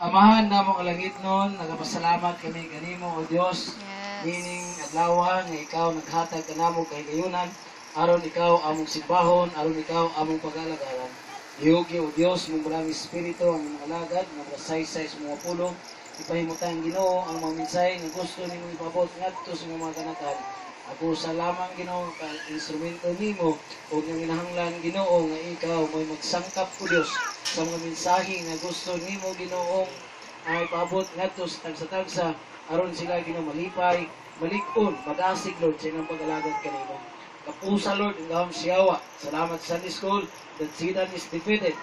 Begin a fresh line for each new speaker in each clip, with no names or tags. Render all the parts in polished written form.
Amahan na mong alangit nun, nagapasalamat kami kanimo, O Dios.
Yes.
Meaning, adlawan, nga ikaw naghatag ka namo kay gayunan, aron ikaw among simbahon, aron ikaw among pag-alagaran. Iugi, O Dios, mong maraming espiritu, ang mga alagad, nga masaysay sa mga pulo, ipahimutan Ginoo ang mga minsay nga gusto nimo ipabot ngadto sa mga kanakan. Ako sa lamang Ginoo ka instrumento nimo o nga ginahanglan Ginoo nga ikaw may magsangkap o Dios sa mga mensahe nga gusto nimo Ginoo ay paabot ngadto sa tagsa-tagsa aron sila Ginoo malipay, malig-on, madasig Lord sa inyong pag-alagad kanimo. Kapusa Lord ang gahom siyawa. Salamat sa Sunday School that Satan is defeated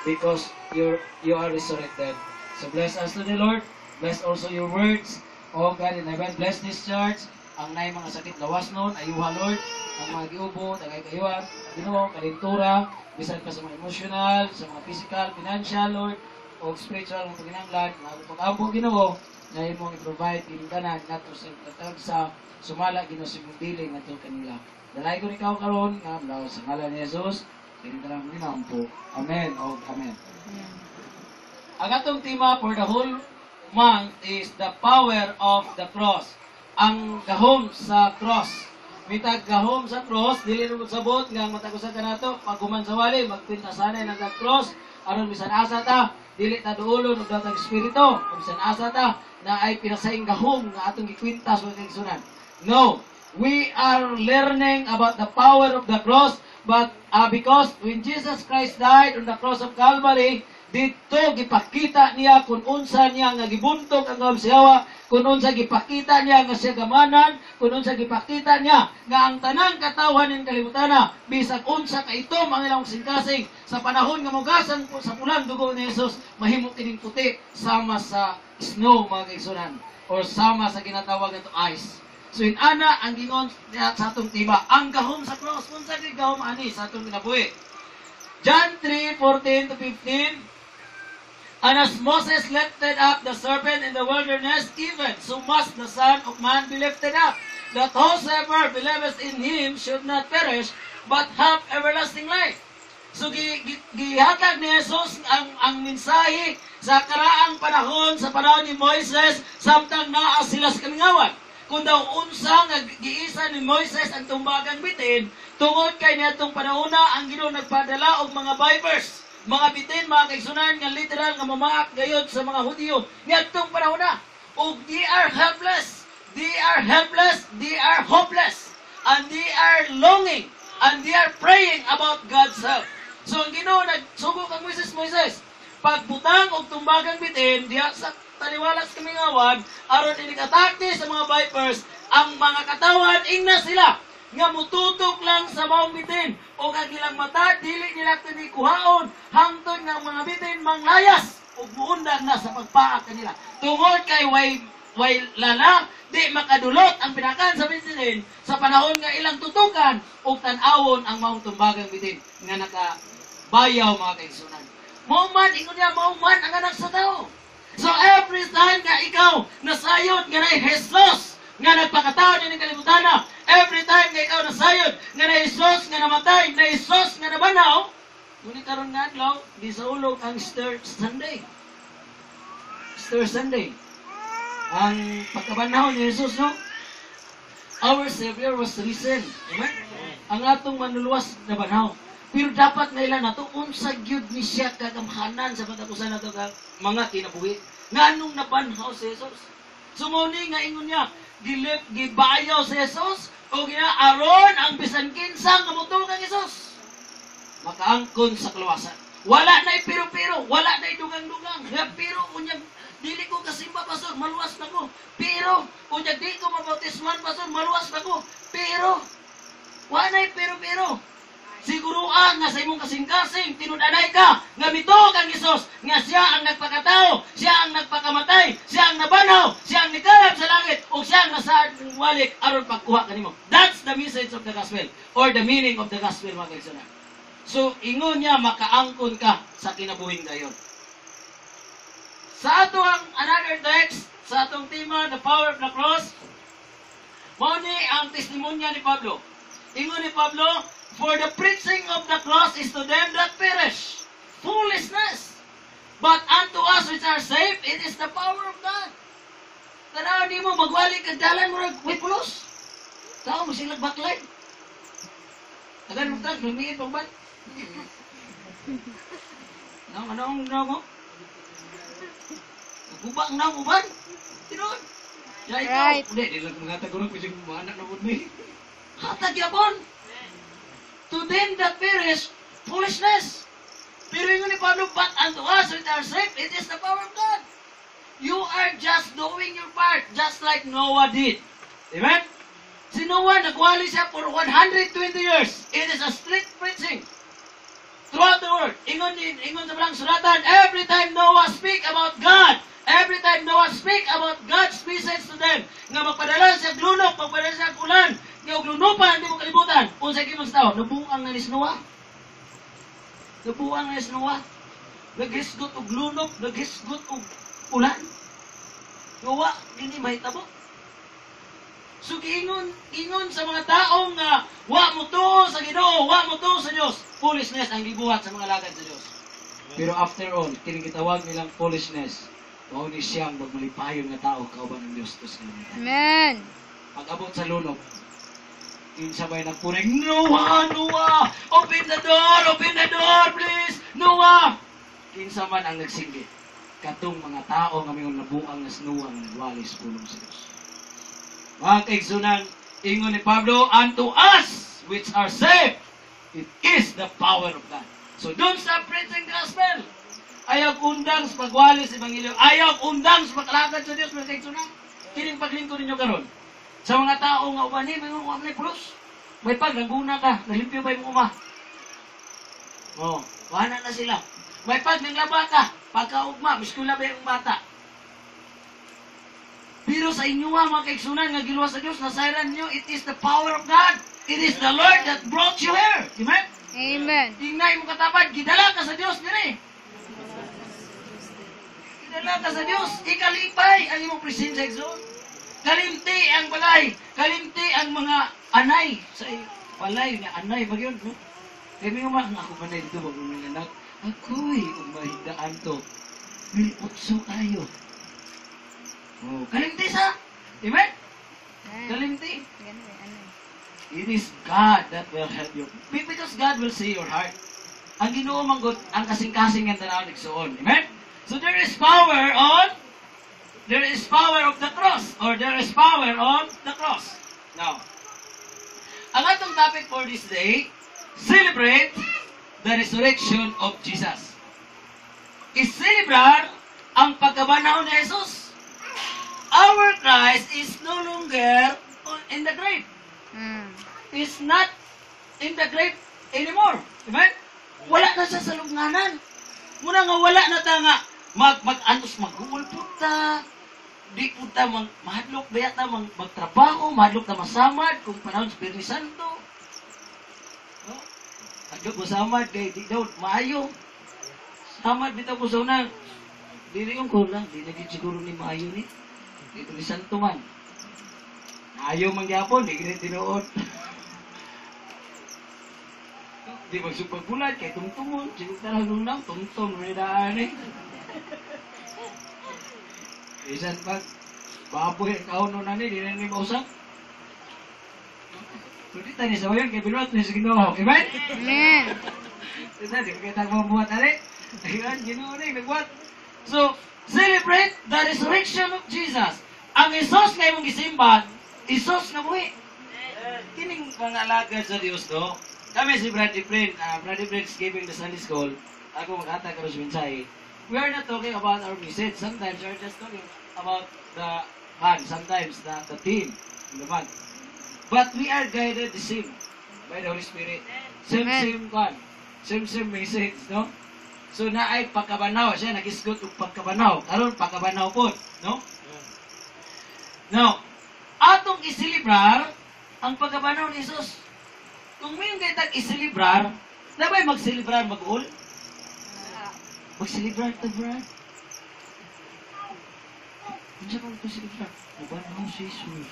because you are resurrected. So bless us today, Lord. Bless also your words. Oh God in heaven, bless this church. Ang nay mga sakit lawas nun, ayuha Lord. Ang mga giubo, tagay kayuan, Ginoo, kalintura, bisan pa sa mga emotional, sa mga physical, financial, Lord, o spiritual, mga paginanglan, mga pag-ampo Ginoo, na imong i-provide kinitanan nato sa katag sa sumala Ginoo sa mundili nato kanila. Dalay ko ikaw karon nga mulaw sa ngalan ni Jesus, kinitanan mo ginampo. Amen o amen. Ang atong tema for the whole month is the power of the cross. Ang gahom sa cross. Mitag gahom sa cross, dili rin sabot nga matagusan ka nato, pag human sa wali, magpintasanay ng cross, aron bisan asa ta, dili ta duulon og datang espiritu, bisan asa ta, na ay pinasaing gahom nga atong gikwintas o kagsunan. No, we are learning about the power of the cross, but because when Jesus Christ died on the cross of Calvary, dito gipakita niya kung unsa niya nga gibuntog ang gawsiyawa, kung unsa gipakita niya nga siya gamanan, kung unsa gipakita niya nga ang tanang katawan ning kalibutan bisag unsa ka ito ang ilang singkasing sa panahon nga mugasan po sa pulang dugo ni Jesus mahimo kining puti sama sa snow mga kaigsunan or sama sa ginatawag nato ice. So ana ang gingon sa atong tiba, ang gahom sa cross unsa gid gahom ani sa atong kinabuhi. John 3:14 to 15. And as Moses lifted up the serpent in the wilderness, even so must the Son of Man be lifted up, that whosoever believeth in him should not perish, but have everlasting life. So gihatag ni Jesus ang mensahe sa karaang panahon, sa panahon ni Moises, samtang naa sila sa kalingawan. Kung daw unsa nga giisa ni Moises ang tumbagang bitin, tungod kay niadtong panahona ang Ginoo nagpadala og mga vipers. Mga bitin, mga kaigsunan, nga literal nga mamaak gayod sa mga Hudyo. Ngadtong panahon na. O they are helpless. They are helpless. They are hopeless. And they are longing. And they are praying about God's help. So ang Ginoo nagsugod kang Moises. Pagbutang og tumbagang bitin, diha sa taliwalas kamingawan, aron inikatake sa mga vipers, ang mga katawan, ingna sila nga mututok lang sa maong bitin o kagilang mata, dili nila tinikuhaon hangtod nga mga bitin manglayas o muundag na sa pagpaak kanila. Tungod kay way lala, di makadulot ang pinakan sa bitin sa panahon nga ilang tutukan o tanawon ang maong tumbagang bitin nga nakabayaw mga kaigsunan. Mauman, ingon niya, mauman ang anak sa tao. So every time nga ikaw nasayod nga na Jesus nga nagpakataon ni kalibutan na, every time nga ikaw nasayod nga na Jesus nga namatay, na Jesus nga nabanaw, ngunit karon nga adlaw gisaulog ang Easter Sunday. Easter Sunday. Ang pagkabanaw ni Jesus, no? Our Savior was risen. Amen? Ang atong manluluwas na banaw. Pero dapat na ilan nato unsa gyud ni siya kagamhanan sa patapusan nato ka mga kinabuhi. Nganong nabanhaw si Jesus? Sumuni nga ingon niya, gibayaw si Jesus o ginaaron ang bisan kinsa nga motuo kang Jesus. Makaangkon sa kaluwasan. Wala na pero wala na dugang-dugang. Pero unyag dili ko kasimba pastor, maluwas na ko. Pero unyag di ko mabautisman pastor, maluwas na ko. Pero wala na pero. Siguruan nga sa imong kasing-kasing, tinudanay ka, nga mituog ang Isus, nga siya ang nagpakatao, siya ang nagpakamatay, siya ang nabanaw, siya ang nikalab sa langit, o siya ang nasaad ng walik aron pagkuha kanimo. That's the message of the gospel, or the meaning of the gospel, mga kaigsunan. So, ingon niya, makaangkon ka sa kinabuhing dayon. Sa ato ang another text, sa atong tema, the power of the cross, mao ni ang testimonya ni Pablo. Ingon ni Pablo, for the preaching of the cross is to them that perish foolishness, But unto us which are saved, it is the power of God. Tanaw di mo, magwali ka dalan mo wait pulos. Tao mo silang backline. Tagan mo tag, lumiit pang ban. Ano mo? Gubang na mo ban? Tinon. Ya ikaw.
Right.
Hindi, di lang mga tagurang ko yung mga anak na mo ni. Hatag yapon. To them that perish, foolishness. Pero yung ni Pablo, but unto us which are saved, it is the power of God. You are just doing your part, just like Noah did. Amen? Si Noah, nagwali siya for 120 years. It is a strict preaching. Throughout the world. Ingon sa palang suratan, every time Noah speak about God, every time Noah speak about God's message to them, nga magpadala siya glunok, magpadala siya ulan, nga glunupan, hindi mo kalibutan. Kung sa kimang tao, nabuang na ni Noah. Nabuang na ni Noah. Naghisgot og glunok, naghisgot og ulan. Gawa, hindi mahitabo. So, ingon sa mga taong wa mo to sa Ginoo, wa mo to sa Dios. Foolishness ang gibuhat sa mga lagad sa Dios. Pero after all, kining gitawag nilang foolishness, mao ni siyang magmalipayon nga tao kauban ng Dios tus kanila.
Amen.
Pag-abot sa lunok, kinsabay nagpuring, Noah, Noah, open the door, please, Noah. Kinsa man ang nagsinggit, katong mga tao nga mayong nabuang nas Noah nga nagwalis pulong sa Dios. Mga kaigsunan, ingon ni Pablo, unto us which are saved, it is the power of God. So don't stop preaching the gospel. Ayaw undang sa pagwali sa Ebanghelyo. Ayaw undang sa pagkalakad sa Diyos. Mga kaigsunan, kining paglingkod ninyo karon. Sa mga tao nga ubani, may mga umay pulos. May pag, naguna ka, nalimpyo ba yung uma? Oh, wala na sila. May pag, naglaba ka, pagkaugma, miskula ba yung bata? Pero sa inyo mga kaigsunan nga giluwas sa Diyos, nasairan nyo, it is the power of God. It is the Lord that brought you here. Amen?
Amen.
Tingnan mo katapad, gidala ka sa Diyos dire. Gidala ka sa Diyos, ikalipay ang imong presensya igsoon. Kalimti ang balay, kalimti ang mga anay sa balay nga anay ba yun, no? Kaya may nga ako manay dito wag mo anak. Ako'y umahigdaan to. May utso kayo. Oh, kalimti sa. Amen? Kalimti. It is God that will help you. Because God will see your heart. Ang Ginoo manggut ang kasing-kasing nga tanaw igsoon. Amen? So there is power of the cross, or there is power on the cross. Now, ang atong topic for this day, celebrate the resurrection of Jesus. I-celebrar ang pagkabanaw ni Jesus. Our Christ is no longer in the grave. Is not in the grave anymore. Amen? Wala na siya sa lubnganan. Muna nga wala na ta nga mag-antos mag-uul puta. Di puta mahadlok baya ta magtrabaho, mahadlok ta masamad kung panahon sa Espiritu Santo. No? Hadlok mo samad kay di daw maayo. Samad bitaw ko sa una. Dili yung ko lang, di naging siguro ni maayo ni. Dito ni Santo man. Ayaw mangyapon, di ganit tinuod. Di magsupagbulan, kay tungtungon. Siguro talagang nung lang, tungtong, rinaan eh. Isan pag, baboy ang kauno na ni, di na ni mausap. So di tayo sa wayan, kay binuat ni sa Ginoo. Amen?
Amen.
Isa, di kita mabuhat ali. Ayun, Ginoo na nagbuhat. So, celebrate the resurrection of Jesus. Ang Isos nga imong gisimba, Isos nga buhi. Kining pangalaga sa Dios do. Kami si Brother Friend, Brother Friend is giving the Sunday school. Ako maghatag karon sa mensahe. We are not talking about our message. Sometimes we are just talking about the band. Sometimes the team in the band. But we are guided the same by the Holy Spirit. Same band. Same message, no? So na ay pagkabanaw siya nagisgot og pagkabanaw. Karon pagkabanaw pod, no? Now, atong isilibrar ang pagkabanaw ni Jesus. Kung may yung kitag isilibrar, dapat magsilibrar mag-ul? Magsilibrar ito, Brad. Ano siya kung magsilibrar? Mabanaw si Jesus.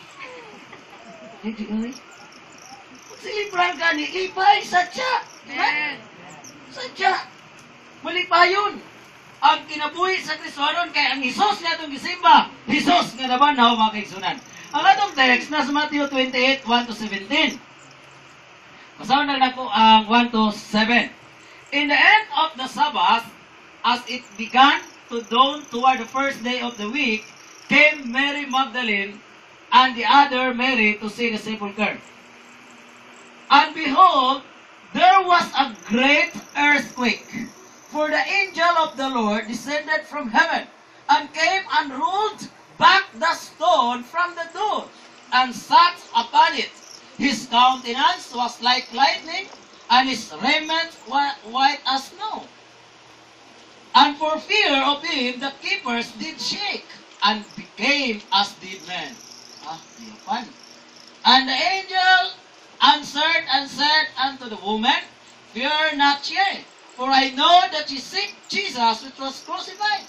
Eh, di ay. Magsilibrar ka ni Ipay, sadya. Diba? Sadya. Malipayon. ang kinabuhi sa Kristo aron kay ang Hesus nga itong gisimba, Hesus nga nabanhaw mga kaigsunan. Ang atong text nasa Matthew 28, 1-17. Basahin na nako ang 1-7. In the end of the Sabbath, as it began to dawn toward the first day of the week, came Mary Magdalene and the other Mary to see the sepulchre. And behold, there was a great earthquake, for the angel of the Lord descended from heaven, and came and rolled back the stone from the door, and sat upon it. His countenance was like lightning, and his raiment white as snow. And for fear of him, the keepers did shake, and became as dead men. Fun. And the angel answered and said unto the woman, Fear not ye, for I know that ye seek Jesus which was crucified.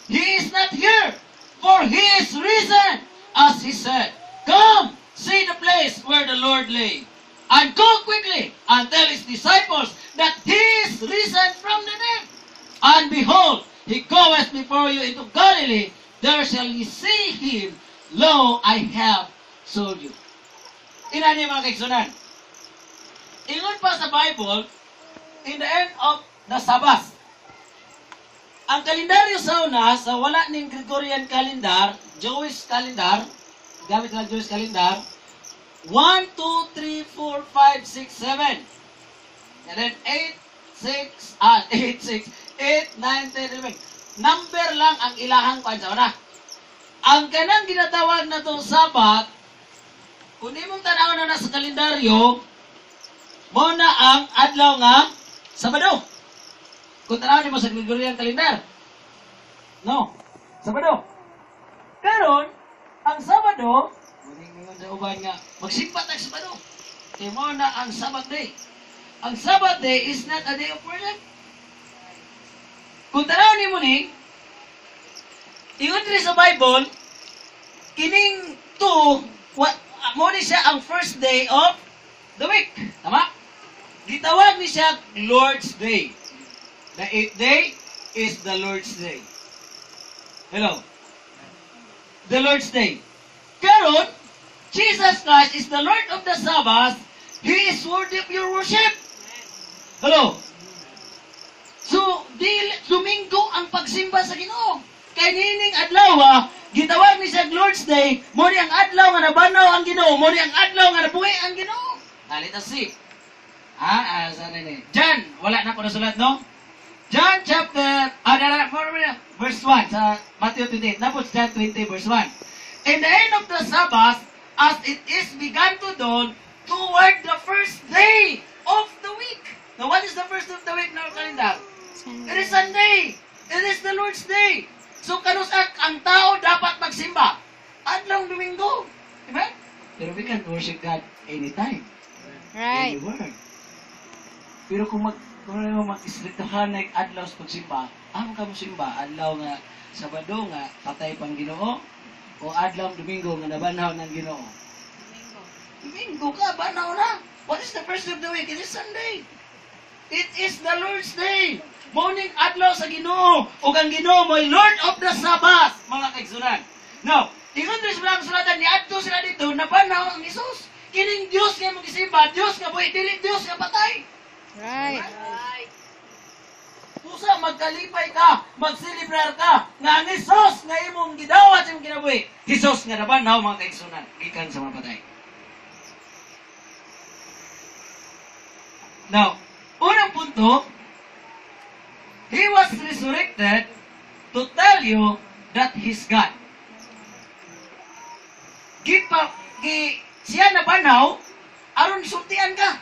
He is not here, for he is risen, as he said. Come, see the place where the Lord lay, and go quickly and tell his disciples that he is risen from the dead. And behold, he goeth before you into Galilee. There shall ye see him. Lo, I have told you. Inani mga kaigsunan. Ingon pa sa Bible, in the end of the Sabbath. Ang kalendaryo sa una, sa wala ning Gregorian calendar, Jewish calendar, gamit lang Jewish calendar, 1, 2, 3, 4, 5, 6, 7. And then 8, 9, 10, 11. Number lang ang ilahang pansa una. Ang kanang ginatawag na itong Sabat, kung di mong tanaw na sa kalendaryo, mo na ang adlaw nga Sabado. Kung tanaw mo sa Gregorian calendar. No. Sabado. Karon ang Sabado, muning sa uban nga, magsimpat ang Sabado. Kaya mo na ang Sabbath day. Ang Sabbath day is not a day of worship. Kung tanaw ni mo ni, ingon rin sa Bible, kining to, mo ni siya ang first day of the week. Tama? Gitawag ni siya Lord's Day. The 8th day is the Lord's Day. Hello? The Lord's Day. Karon, Jesus Christ is the Lord of the Sabbath. He is worthy of your worship. Hello? So, Domingo ang pagsimba sa Ginoo. Kay nining adlaw, gitawag ni siya Lord's Day, mo ni ang adlaw nga nabanaw ang Ginoo, mo ni ang adlaw nga nabuhi ang Ginoo. Let us see. Saan ni? John, wala na ko nasulat, no? John chapter, verse 1, sa Matthew 28, napos John 20, verse 1. In the end of the Sabbath, as it is begun to dawn, toward the first day of the week. Now, what is the first of the week in our calendar? It is Sunday. It is the Lord's Day. So, kanusak ang tao dapat magsimba. Adlaw Domingo. Diba? Pero we can worship God anytime.
Right.
Anywhere. Pero kung mag-istriktahan na adlaw sa pagsimba, amo ka mo simba, adlaw nga Sabado nga patay pang Ginoo, o adlaw Domingo nga nabanhaw ng Ginoo? Domingo ka, banaw na. What is the first of the week? It is Sunday. It is the Lord's Day. Morning adlaw sa Ginoo, o ang Ginoo mo'y Lord of the Sabbath, mga kaigsunan. Now, ingon rin sa mga sulatan, niadto sila dito, nabanaw ang Isus. Kining Diyos nga mag-isimba, Diyos nga buhay, dili Diyos nga patay.
Right.
Pusa, magkalipay ka, magsilibrar ka, nga ang Isus nga imong gidawat sa imong kinabuhi. Isus nga nabanaw mga kaigsunan, gikan sa mga patay. Now, unang punto, He was resurrected to tell you that He's God. Siya nabanaw, aron sultian ka.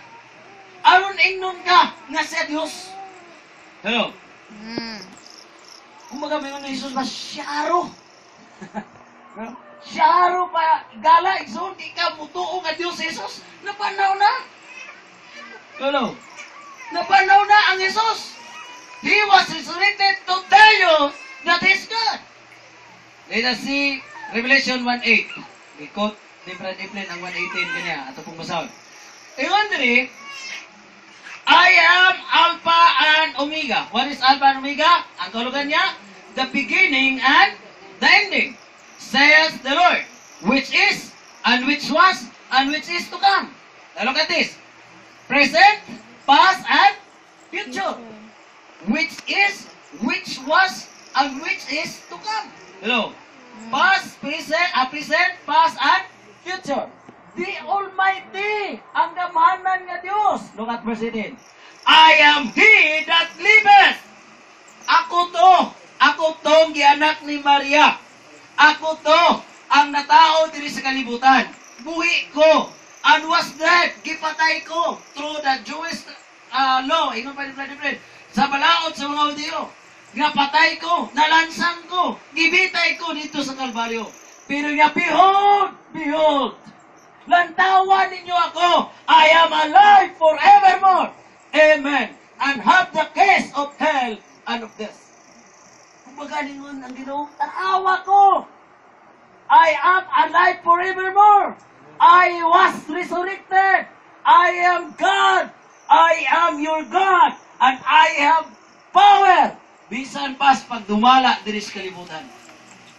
Aron ingnon ka nga siya Diyos. Hello? Kung magamingon ni Jesus ba, siyaro. Siyaro pa, gala, igsoon, di ka mutuo nga Diyos Jesus. Napanaw na. Hello? Napanaw na ang Jesus. He was resurrected to tell you that He's God. Let us see Revelation 1:8. Ikot, different ang 1:18 kanya. Ato pong basahon. Ingon diri, I am Alpha and Omega. What is Alpha and Omega? Ang kahulugan niya, the beginning and the ending. Says the Lord, which is, and which was, and which is to come. Now look at this. Present, past, and future. Which is, which was, and which is to come. Hello. Past, present, past, and future. The Almighty, ang gamahanan nga Diyos. Look at verse 18. I am He that liveth. Ako tong gianak ni Maria. Ako to, ang natao diri sa kalibutan. Buhi ko, and was dead, gipatay ko, through the Jewish law, ingon pa different, sa balaod sa mga Udyo. Nga patay ko, nalansang ko, gibitay ko dito sa Kalbaryo. Pero nga, behold, lantawan ninyo ako, I am alive forevermore. Amen. And have the case of hell and of death. Kung magalingon ang Ginoo, tanawa ko. I am alive forevermore. I was resurrected. I am God. I am your God. And I have power. Bisan pas pagdumala diri sa kalibutan.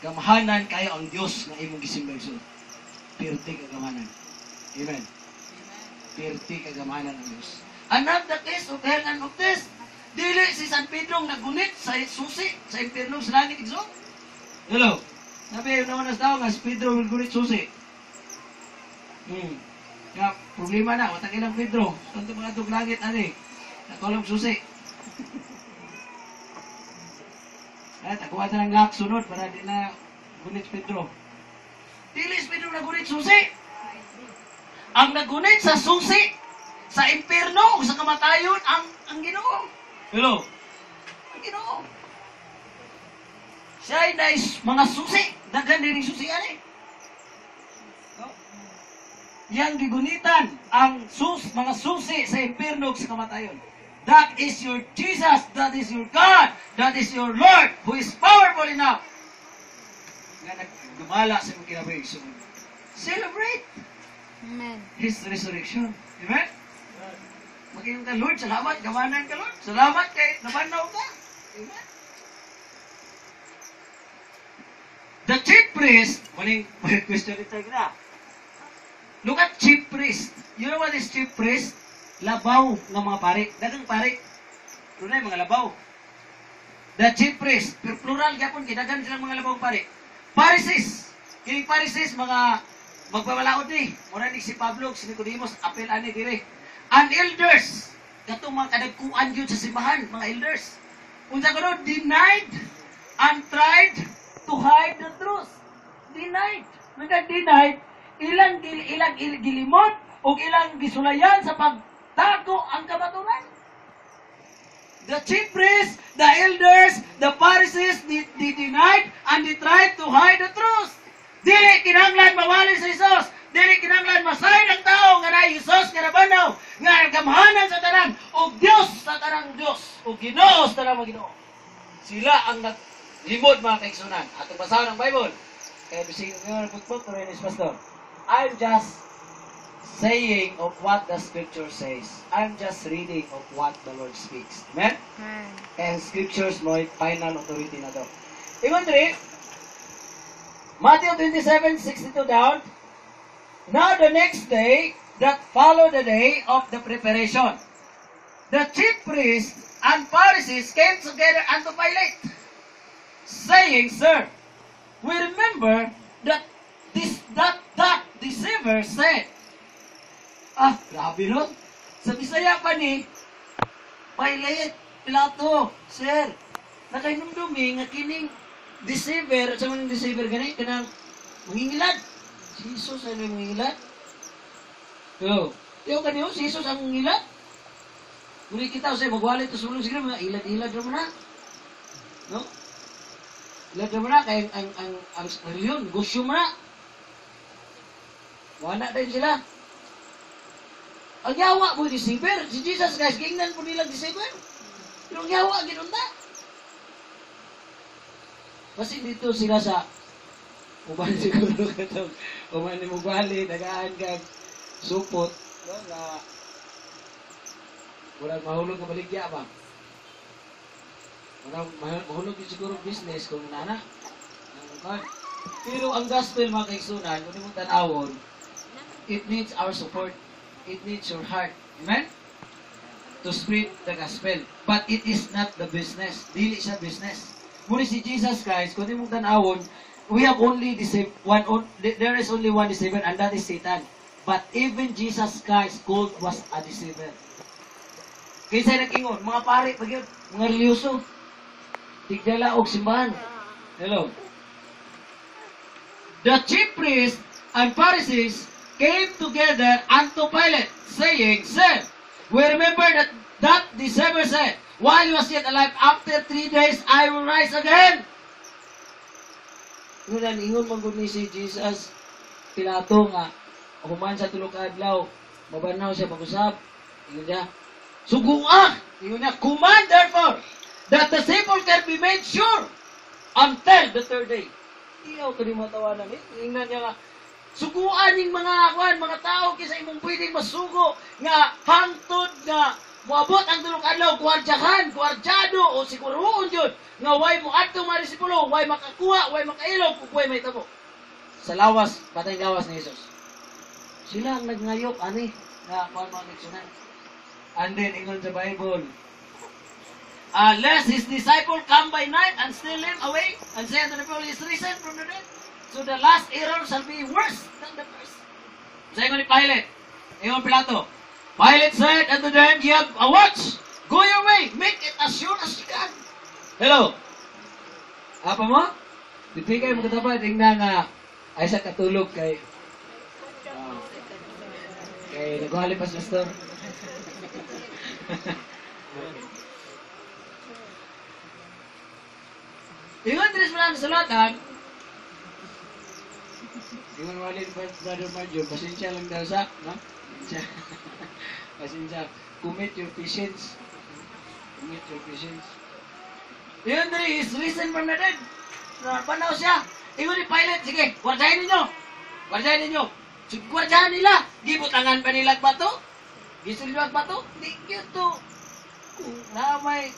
Gamahanan kayo ang Dios nga imong gisimbay so. Pirti ka gamahanan. Amen. Pirti ka gamahanan ang Dios. Anak the case of hell and of death. Dili si San Pedro nagunit sa susi sa impierno sa langit igsoon. Hello. Sabi naman nas daw nga si Pedro nagunit susi. Kaya problema na, watang ilang Pedro. Tanto mga itong langit, ani. Natulog susi. At ako ata ng lak sunod para di na gunit Pedro. Dilis Pedro nagunit susi. Ang nagunit sa susi, sa impierno, sa kamatayon, ang Ginoo. Hello? Ang Ginoo. Siya ay mga susi. Daghan din yung susi, ani. Yang gigunitan ang mga susi sa impierno sa kamatayon. That is your Jesus, that is your God, that is your Lord, who is powerful enough. Nga nagdumala sa mga kinabuhi. So, celebrate
Amen.
His resurrection. Amen? Maging ka, Lord, salamat, gamanan ka, Lord. Salamat kay nabanaw ka. Amen? The chief priest, maling question ito na. Look at chief priest. You know what is chief priest? Labaw ng mga pari. Dagang pari. Tunay, mga labaw. The chief priest. Plural gyapon, kidagan silang mga labaw pari. Pharisees. Kining Pharisees, mga magpapalaod ni. Mura ni si Pablo, si Nicodemus, apel ani dire. And elders. Katong mga kadagkuan yun sa simbahan, mga elders. Unsa ko denied and tried to hide the truth. Denied. Mga denied, ilang gilimot o ilang gisulayan sa pagtago ang kabaturan. The chief priests, the elders, the Pharisees, they denied and they tried to hide the truth. Dili kinahanglan mawali sa Hesus. Dili kinahanglan masahin ang tao nga na Hesus nga nabanaw, nga gamhanan sa tanan, o Dios sa tanang Dios, o Ginoo sa tanang mga Ginoo. Sila ang naglimod mga kaigsunan. Atong basahan ang Bible. Kaya bisig nga nagputput, pero yun is pastor. I'm just saying of what the scripture says. I'm just reading of what the Lord speaks. Amen? And scriptures mo, final authority na to. Ingon diri, Matthew 27:62 down. Now the next day, that followed the day of the preparation, the chief priests and Pharisees came together unto Pilate, saying, Sir, we remember that that deceiver said, grabe no? Sa Bisaya pa ni, Pilate, Pilato, Sir, nakainumdumi nga kining deceiver, sa mga deceiver gani, kanang mangingilad. Si Jesus ay mangingilad. Yo, kaniyo, si Jesus ang mangingilad. Muli kita, say, magwalit to sulong, sige mga ilad-ilad naman na. No? Ilad naman na, kaya ang reliyon, gusyo mo na. Wala din sila. Ang yawa mo, deceiver. Si Jesus, guys, gingnan po nilang deceiver. Pero ang yawa, ginunta. Kasi dito sila sa uban siguro katong uman ni Mugali, nagaan kag supot, no, na Walang mahulog na baligya ba? Mahulog yung siguro business kung nana. Pero ang gospel mga kaigsunan, kung di mo tanawon, it needs our support. It needs your heart. Amen? To spread the gospel. But it is not the business. Dili siya business. Muna si Jesus Christ, kung di mo tanawon, we have only there is only one deceiver, and that is Satan. But even Jesus Christ called was a deceiver. Kaysa nag-ingon, mga pari, mga reliyoso, tigdala og simbahan. Hello. The chief priests and Pharisees came together unto Pilate, saying, Sir, we remember that deceiver said, while he was yet alive, after 3 days I will rise again. Ngunit ingon man gud ni si Jesus Pilato nga human sa tulog ka adlaw, mabanaw siya mag-usab. Ingon niya, sugua! Ingon niya, command therefore that the sepulchre be made sure until the 3rd day. Iyaw ka di matawanan eh. Ingnan niya nga, suguan yung mga tao kaysa imong pwedeng masugo nga hangtod nga moabot ang tulong adlaw, kwardyado o siguroon yun nga way mo atong mga disipulo, way makakuha, way makailog, kung way may tabo. Sa lawas, patay lawas ni Jesus. Sila ang nagnayop, ani, na kuhan mga nagsunan. And then, ingon sa Bible, lest his disciple come by night and steal him away and say unto the people, he is risen from the dead. So the last error shall be worse than the first. Sa ingon ni Pilate, ingon Pilato, Pilate said unto them, ye have a watch, go your way, make it as sure as you can. Hello? Apa mo? Dito kayo magkatapat, tingnan nga, ay sa katulog kay nagwali pa sa store. Ingon tres man sa sulatan. Ingon walid pa Brother Marjo, pasensya lang daw sa, no? Pasensya. Commit your patience. Commit your patience. Ingon diri is risen from the dead. Panaw siya. Ingon ni Pilate, sige, kwardahin ninyo. Kwardahin ninyo. Kwardahin nila. Gibutangan pa nila bato. Gisilwag bato. Di to. Kung namay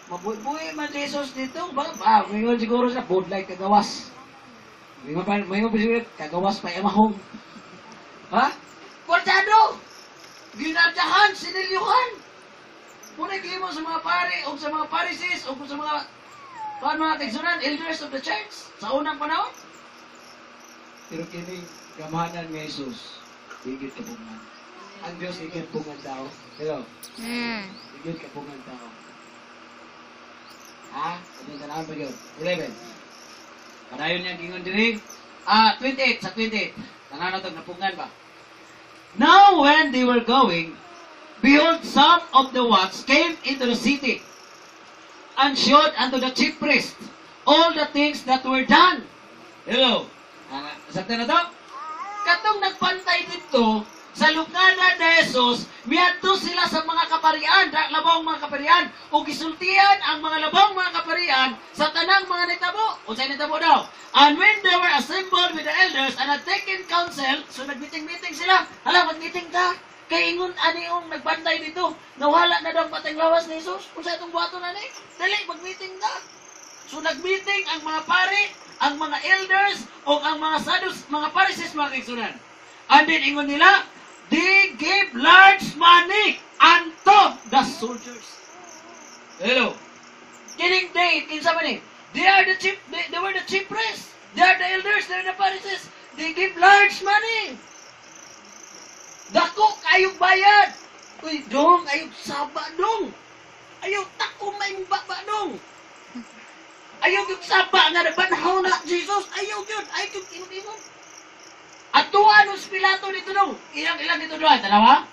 mabuhay man si Jesus dito, mayroon siguro sa budlay kagawas. Mayroon pa siguro kagawas pa emahong. Ha? Kwartado! Ginardahan, sinilyuhan. Muna mo sa mga pare, o sa mga Pharisees, o sa mga kaigsunan, elders of the church, sa unang panahon. Pero kini, gamahanan ng Jesus, higit kapungan. Ang Diyos higit pungan tao. Hello? Higit kapungan tao. Ha? Ito sa naman pa yun. 11. Padayon niya gingon diri. 28. Sa 28. Nananatog na pungan ba? Now when they were going, behold, some of the ones came into the city and showed unto the chief priest all the things that were done. Hello? Sakta na to? Katong nagpantay dito, sa lugana ni Jesus, miadto sila sa mga kaparian, labang mga kaparian, o gisultihan ang mga labang mga kaparian sa tanang mga nitabo. O sa nitabo daw. And when they were assembled with the elders and had taken counsel, so nag-meeting-meeting sila. Hala, mag-meeting ka. Kay ingon, aniong nagbantay dito, nawala na daw pateng lawas ni Jesus. Kung sa itong buhato na ni, dali, mag-meeting ka. So nag-meeting ang mga pare, ang mga elders, o ang mga sadus, mga Pharisees, mga kaigsunan. And then ingon nila, they gave large money unto the soldiers. Hello. Kining day, kinsa man ni? They were the chief priests. They are the elders, they are the Pharisees. They give large money. Dako kayong bayad. Uy, dong, ayog saba dong. Ayog tako may baba dong. Ayog yung saba nga nabanhaw na Jesus. Ayog yun. Ayog yung ingon-ingon. At tuwa nung Pilato dito no. Ilang dito doon. Tanawa?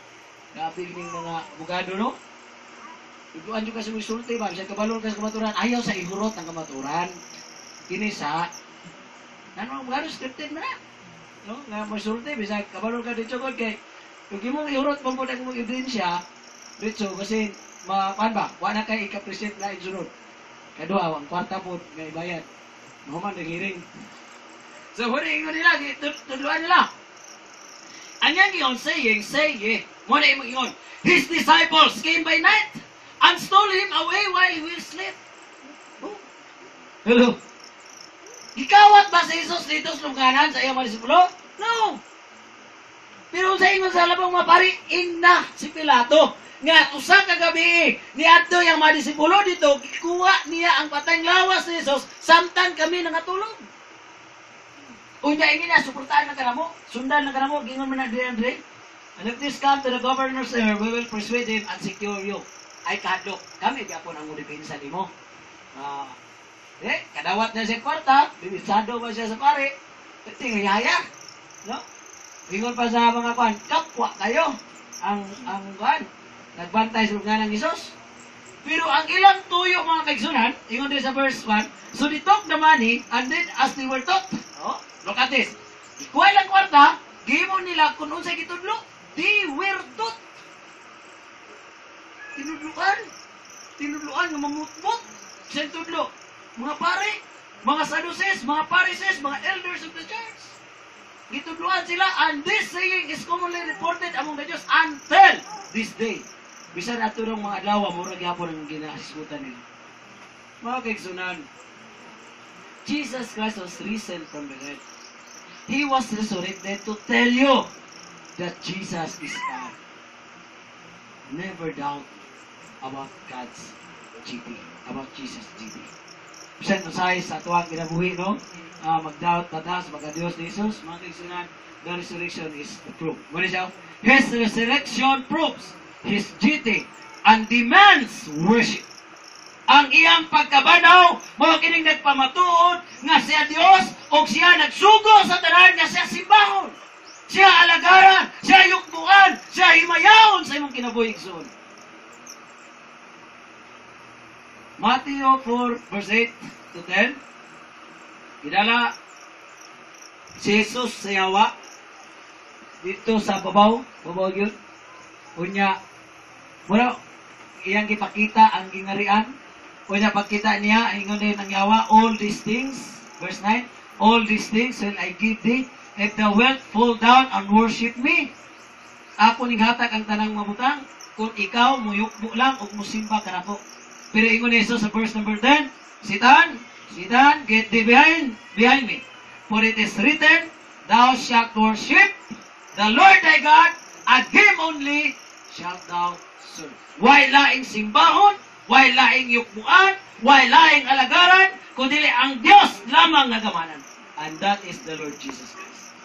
Grabe yung mga abogado no. Iguan nyo kasi misulti ba. Bisa kabalon ka sa kamaturan. Ayaw sa ihurot ng kamaturan. Kinisa. Ano mga scripted na. No? Nga misulti. Bisa kabalon ka dito ko. Kaya yung imong ihurot pang muna mong ebidensya. Dito kasi paano ba? Wala kayo ikapresent na isunod. Kadua, ang kwarta po nga ibayad. Mahuman nag-hearing. So, huli ingon nila, tudluan nila. Ang yang saying, say, Mo na imong ingon. His disciples came by night and stole him away while he will sleep. Oh. Hello. Gikawat ba si Jesus dito sa lungganan sa iyang mga disipulo? No. Pero sa ingon sa labang mapari, ingna si Pilato. Nga, usa ka gabi, niadto yung mga disipulo dito, kuha niya ang patayng lawas ni Jesus, samtang kami nangatulog. Unya, ingin niya, suportahan na kanamo, sundan na kanamo, gingon mo na Andre. And if this come to the governor's ear, we will persuade him and secure you. Ay, kahadlok, kami gyapon ang mudipinsa ni mo. Kadawat na siya kwarta, bibisado ba siya sa pare, tingayaya. No? Ingon pa sa mga kwan, kapwa kayo, ang kwan, nagbantay sa lugar ng Isos. Pero ang ilang tuyo mga kaigsunan, ingon din sa verse 1, so they took the money and did as they were taught. Oh, look at this. Ikuha lang kwarta, gimo nila kung unsay gitudlo, they were taught. Tinudluan ng mamutmut sa tudlo. Mga pare, mga Sadducees, mga Pharisees, mga elders of the church. Gitudluan sila, and this saying is commonly reported among the Jews until this day. Bisan ato ng mga adlaw, murag yapon ang ginasisgutan nila. Mga kaigsunan, Jesus Christ was risen from the dead. He was resurrected to tell you that Jesus is God. Never doubt about God's GP, about Jesus GP. Bisan usahay sa tuwang kinabuhi, no? Mag-doubt, tatas, magka-Diyos ni Jesus, mga kaigsunan, the resurrection is the proof. Muna siya, His resurrection proves His deity and demands worship. Ang iyang pagkabanaw, mga kining nagpamatuod nga siya Dios o siya nagsugo sa tanan nga siya simbahon. Siya alagaran, siya yukbuan, siya himayaon sa imong kinabuhi igsoon. Matthew 4 verse 8 to 10. Kidala si Jesus sa yawa dito sa babaw yun. Unya, mula, iyang ipakita ang gingarian. Unya, pagkita niya, ingon din ang yawa, all these things, verse 9, all these things will I give thee, if thou wilt fall down and worship me. Ako ning hatag ang tanang mabutang, kung ikaw, muyukbo lang, o musimba ka na ko. Pero ingon ni Jesus sa verse number 10, Satan, get thee behind me. For it is written, thou shalt worship the Lord thy God, and Him only shalt thou serve. Why laing simbahon, why laing yukbuan, why laing alagaran, kundi ang Diyos lamang nagamanan. And that is the Lord Jesus Christ.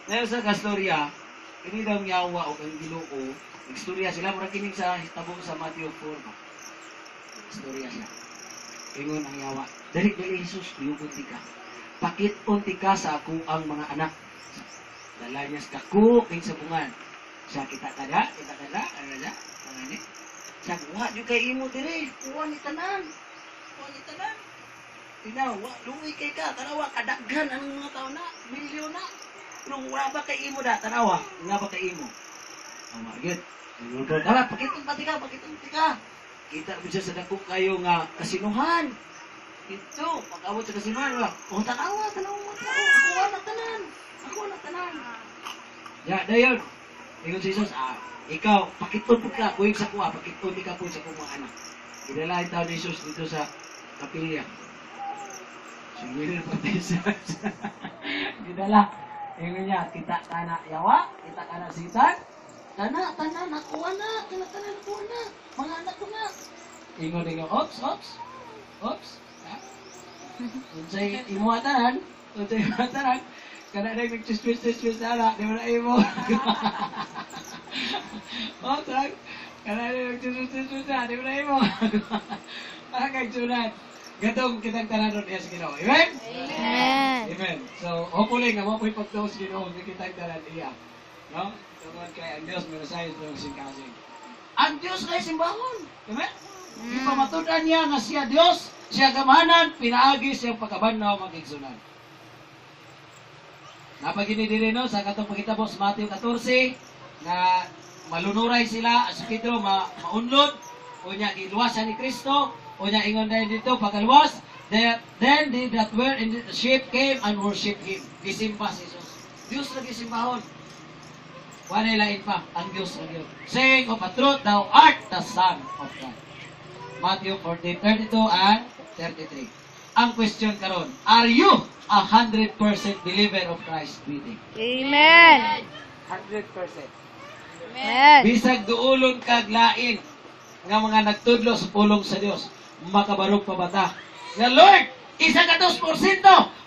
Ngayon sa kastorya, ini daw yawa o kang Ginoo, istorya sila, mura kining sa tabong sa Matthew 4. Istorya siya. Ingon ang yawa. Dali Jesus, tuyukunti ka. Pakitunti ka sa ako ang mga anak. Dala niya sa kako, king sa bungan. Siya kita kada, ano na, ano siya, kuha nyo kay imo dire, kuha ni tanan. Tinawa, luwi kay ka, tanawa, kadaghan ang mga tao na, milyon na. Pero wala ba kay imo da, tanawa, nga ba kay imo? Good. Tara, pakitunti ka. Kita mo siya sa dako kayo nga kasinuhan. Ito, pag-awot sa kasinuhan, o tanawa, ako na tanan. Ya, dayon. Ingon si Jesus, ikaw, pakitunti ka, kuwing sa kuha, pakitunti ka po sa kuha mga anak. Idalahin tao ni Jesus dito sa kapilya. Sumilin pa Jesus. Idala. Ingon niya, kita ka na yawa, kita ka na sitan. Tana, nakuha na. Mga anak ko na. Ingon, ops. Unsay imo atanan, kada na nag-twist na ala, di mo na imo. Ops, kada na nag-twist na, di mo na imo. Kagsunan. Gatong kitang tanan ron iya sa Ginoo. Amen? Amen. So, hopefully nga mo po'y pagtuo sa Ginoo, kitang tanan iya. No? Tungkol kay ang Diyos, minasayos ng singkasing. Ang Diyos kay simbahon. Amen? Ipamatudan niya nga siya Diyos, siya gamanan, pinaagi siyang pagkabanaw magigsunan. Napagini no, sa katong pagkitabo sa Matthew 14, na malunuray sila, as Pedro maunlod, o niya giluwasan ni Kristo, o niya ingon dahil dito, pagkaluwas, then they that were in the ship came and worship Him. Gisimba si Jesus. Diyos na gisimbahon. Wala lain pa, ang Diyos ang Diyos. Saying of a truth, thou art the Son of God. Matthew 14:32 and 33. Ang question karon, are you 100% believer of Christ breathing?
Amen.
100%.
Amen.
Bisag duulon kag lain nga mga nagtudlo sa pulong sa Dios, makabarog pa bata. Nga Lord, isa ka 2%,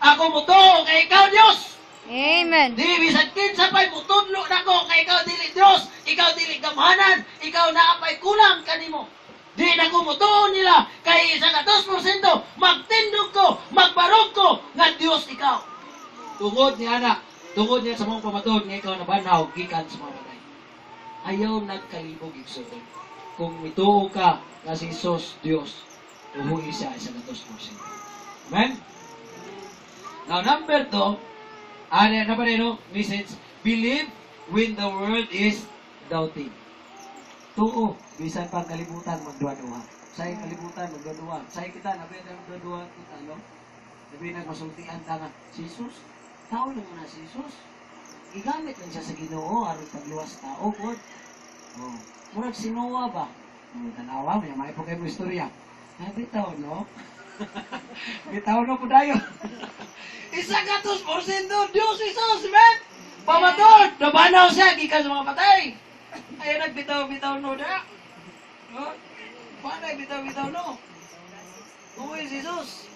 ako mutuo kay ikaw Dios.
Amen.
Di bisag kinsa pay mutudlo nako kay ikaw dili Dios, ikaw dili gamhanan, ikaw naapay kulang kanimo. Di na ko mutuo nila kay isa ka 2%, magtindog ko, magbarog ko nga Dios ikaw. Tungod ni anak, tungod niya sa mong pamatud nga ikaw nabanhaw gikan sa mga bagay. Ayaw nagkalibog igsoon. Kung mituo ka nga si Jesus Dios, tuhuy siya isa ka 2%. Amen? Now number 2, ano na pa rin, no? Message, believe when the world is doubting. Tuo, bisan pang kalibutan, magduwa-duwa. Sa'yo kalibutan, magduwa-duwa. Sa'yo kita, nabi na magduwa-duwa, no? Nabi na masultian ka nga, si Jesus, tao lang na si Jesus. Igamit lang siya sa Ginoo, aron pagluwas tao, God. Oh. Murag si Noah ba? Tanawa, may po kayo mo istorya. Bitaw, no? Bitaw, no po tayo. Isa ka 2%, Diyos Jesus, man! Pamatod! Nabanaw siya, gikan sa mga patay. Ayaw nagbitaw-bitaw no da. No? Paano bitaw-bitaw no? Uy, Jesus.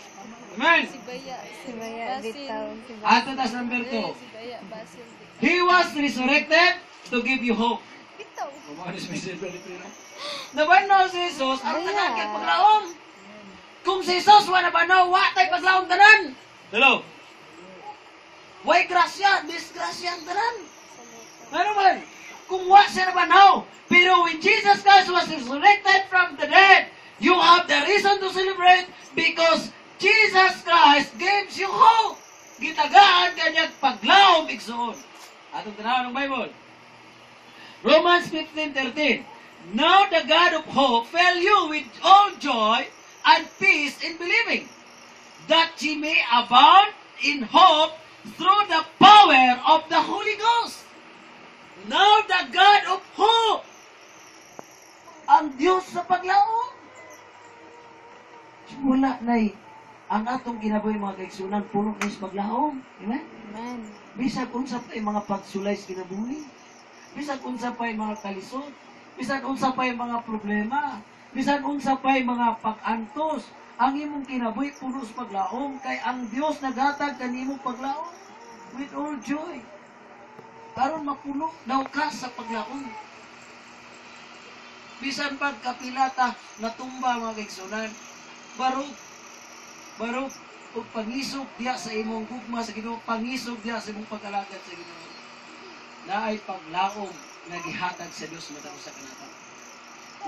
Amen.
Sibaya, bitaw.
Ato tas number 2. He was resurrected to give you hope. Nabanaw si Jesus, ang tanan kay paglaom. Kung si Jesus wala nabanaw, wa tay paglaom tanan. Hello. Way grasya, disgrasya ang tanan. Ano man? Kung wa siya nabanaw. Pero when Jesus Christ was resurrected from the dead, you have the reason to celebrate because Jesus Christ gives you hope. Gitagaan kanyang paglaom igsoon. Atong tanawon ng Bible. Romans 15:13. Now the God of hope fill you with all joy and peace in believing, that ye may abound in hope through the power of the Holy Ghost. Now the God of hope, ang Diyos sa paglaom. Wala na'y ang atong kinabuhi mga kaigsunan, puno na sa paglaom. Amen?
Amen.
Bisag unsa pa mga pagsulay sa kinabuhi. Bisag unsa pa mga kalisod. Bisag unsa pa mga problema. Bisag unsa pa mga pag-antos. Ang imong kinabuhi puno sa paglaom kay ang Dios naghatag kanimong paglaom with all joy. Karon mapuno daw ka sa paglaom. Bisan pag kapilata natumba mga kaigsunan, barog ug pangisog diha sa imong gugma sa Ginoo, pangisog diha sa imong pag-alagad sa Ginoo. Naay paglaom nga gihatag sa Dios matapos sa kanata.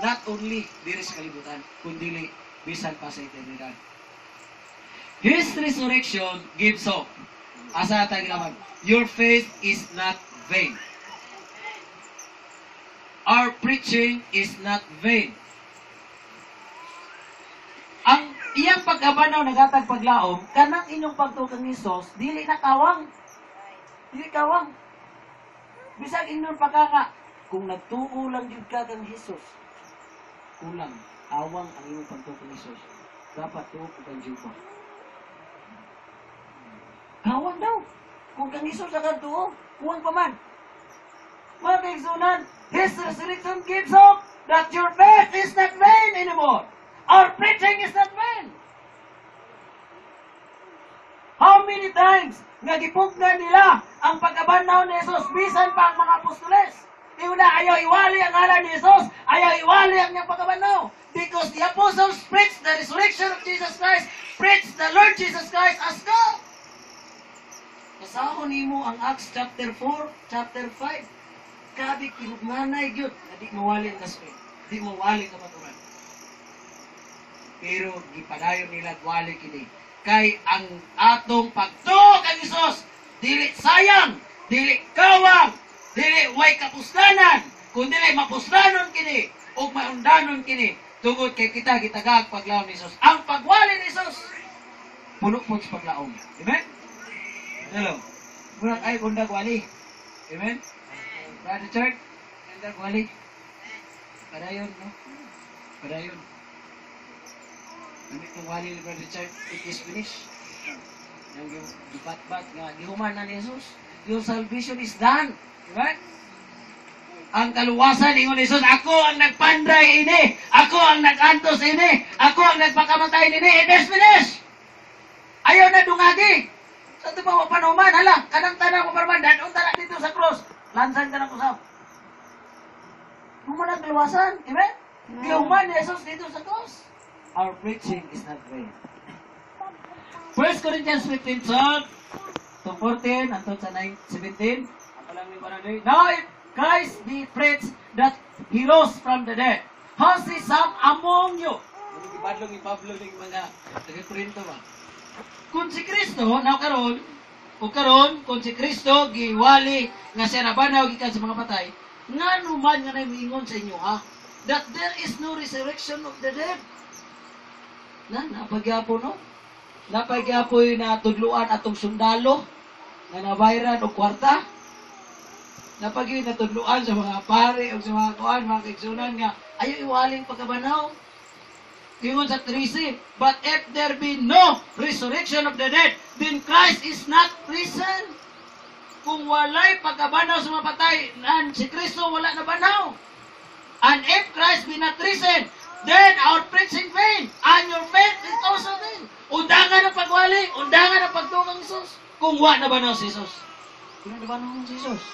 Not only diri sa kalibutan, kundi bisan pa sa eternidad. His resurrection gives hope. Asa ta gilaman? Your faith is not vain. Our preaching is not vain. Ang iyang pag-abanaw nagatag paglaom, kanang inyong pagtukang ni Jesus, dili na kawang. Dili kawang. Bisag inyong pagkaka, kung nagtuo lang yun ka kang Jesus, kulang, awang ang inyong pagtukang ni Jesus. Dapat tuo ko kang Juba. Kawang daw. Kung kang Jesus agad tuo, kuwang pa man. Mga kaigsunan, His resurrection gives hope that your faith is not vain anymore. Our preaching is not vain. How many times nga gipugnan nila ang pagkabanaw ni Jesus bisan pa ang mga apostoles? Iuna, ayaw iwali ang ngalan ni Jesus, ayaw iwali ang niyang pagkabanaw. Because the apostles preached the resurrection of Jesus Christ, preached the Lord Jesus Christ as God. Kasahon nimo ang Acts chapter 4, chapter 5. Grabe, kinugmanay yun. Di mawali ang kaspe. Di mawali ang kamaturan. Pero, gipadayon nila at wali kini. Kay ang atong pagtuo kay Jesus, dili sayang, dili kawang, dili way kapustanan, kundi mapustanon kini, o maundanon kini, tungod kay kita gitagag paglaom ni Jesus. Ang pagwali ni Jesus, puno po sa paglaom. Amen? Hello? Murag ay kundag wali. Amen? Brother Church, and Wali. Padayon, no? Padayon. Namit ng wali ni Brother Church, it is finished. Yung gipat-bat nga, gihuman na ni Jesus. Yung salvation is done. Diba? Ang kaluwasan, ingon ni Jesus, ako ang nagpanday ini. Ako ang nagantos ini. Ako ang nagpakamatay ini. It is finished. Ayaw na dungagi. Sa ito pa panuman, hala, kanang tanang ko parman, dadong tanang dito sa cross. Lansan ka ng kusap. Human ang kaluwasan. Diba? Gihuman ni Jesus dito sa cross. Our preaching is not vain. 1 Corinthians 15, 12 to 14, until sa 17. Ako lang yung parang now, if Christ be preached that He rose from the dead, how see some among you? Ibadlong ipablo ng mga taga-Korinto ba? Kung si Kristo, kung si Kristo, giwali, nga siya nabanaw, gikan sa mga patay, nga naman nga na imingon sa inyo, ha? That there is no resurrection of the dead. Napagyapo, no? Napagyapo yung natudluan atong sundalo na nabayran o kwarta. Napagyapo natudluan sa mga pare o sa mga kuan, mga kaigsunan nga, ayaw iwaling pagkabanaw. Ingon sa 13, but if there be no resurrection of the dead, then Christ is not risen. Kung walay pagkabanaw sa mga patay, si Kristo wala na banaw. And if Christ be not risen, then our preaching vain, and your faith is also vain. Undangan ang pagwali, undangan ang pagtugang Jesus. Kung wa na banaw si Jesus. Kung na banaw si Jesus.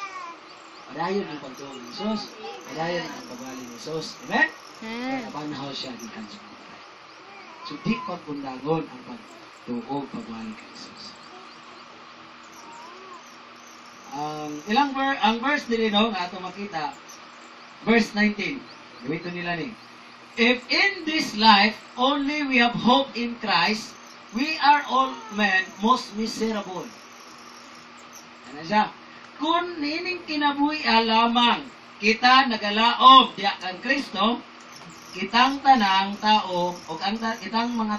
Padayon ang pagtugang ni Jesus. Padayon ang pagwali ni Jesus. Amen? Kaya banaw siya di kanso. So di pagpundagon ang pagtuog pagwali kay Jesus. Ang verse nila no, nga ato makita, verse 19. Gawito nila ni. If in this life only we have hope in Christ, we are all men most miserable. Ano siya? Kung nining kinabuhi lamang kita nagalaom diya kang Kristo, kitang tanang tao o kitang mga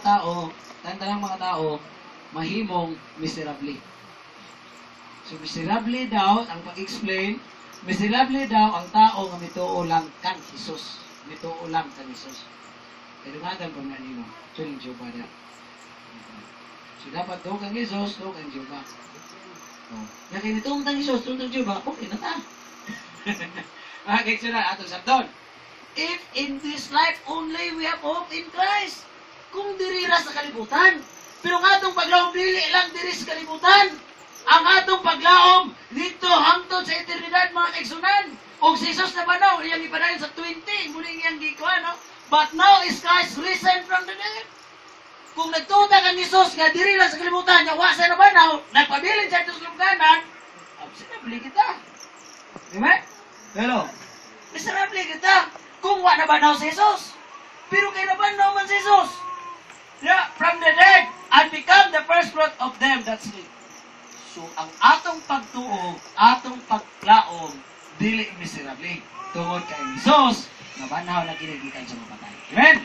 tao mahimong miserably. So miserably daw ang pag-explain, miserably daw ang tao nga mituo lang kang Jesus. Mituo lang kang Jesus. Kaya dungagan pa nga nino. So yung Diyo pa na. So dapat doon kang Jesus, doon kang Diyo ba. Kaya kinitong kang Jesus, doon kang Diyo ba, okay na ta. Mga kaigsunan, atong sabdon. If in this life only we have hope in Christ, kung dirira sa kalibutan, pero nga itong paglaom dili lang diri sa kalibutan, ang atong paglaom dito hangtod sa eternidad mga kaigsunan. O si Jesus na banaw, iyang ipadayon sa 20, muling iyang gikuha, no? But now is Christ risen from the dead. Kung nagtuta kang Jesus nga diri lang sa kalibutan, niya wasa na banaw, nagpabilin siya ito sa luganan, miserable kita. Amen? Hello? Miserable kita. Kung wa na banaw si Jesus. Pero kay na banaw man si Jesus. Yeah, from the dead, and become the first fruit of them that sleep. So, ang atong pagtuog, atong paglaom, dili miserable. Tungod kay Jesus, nabanaw na kinigikan sa mga patay. Amen?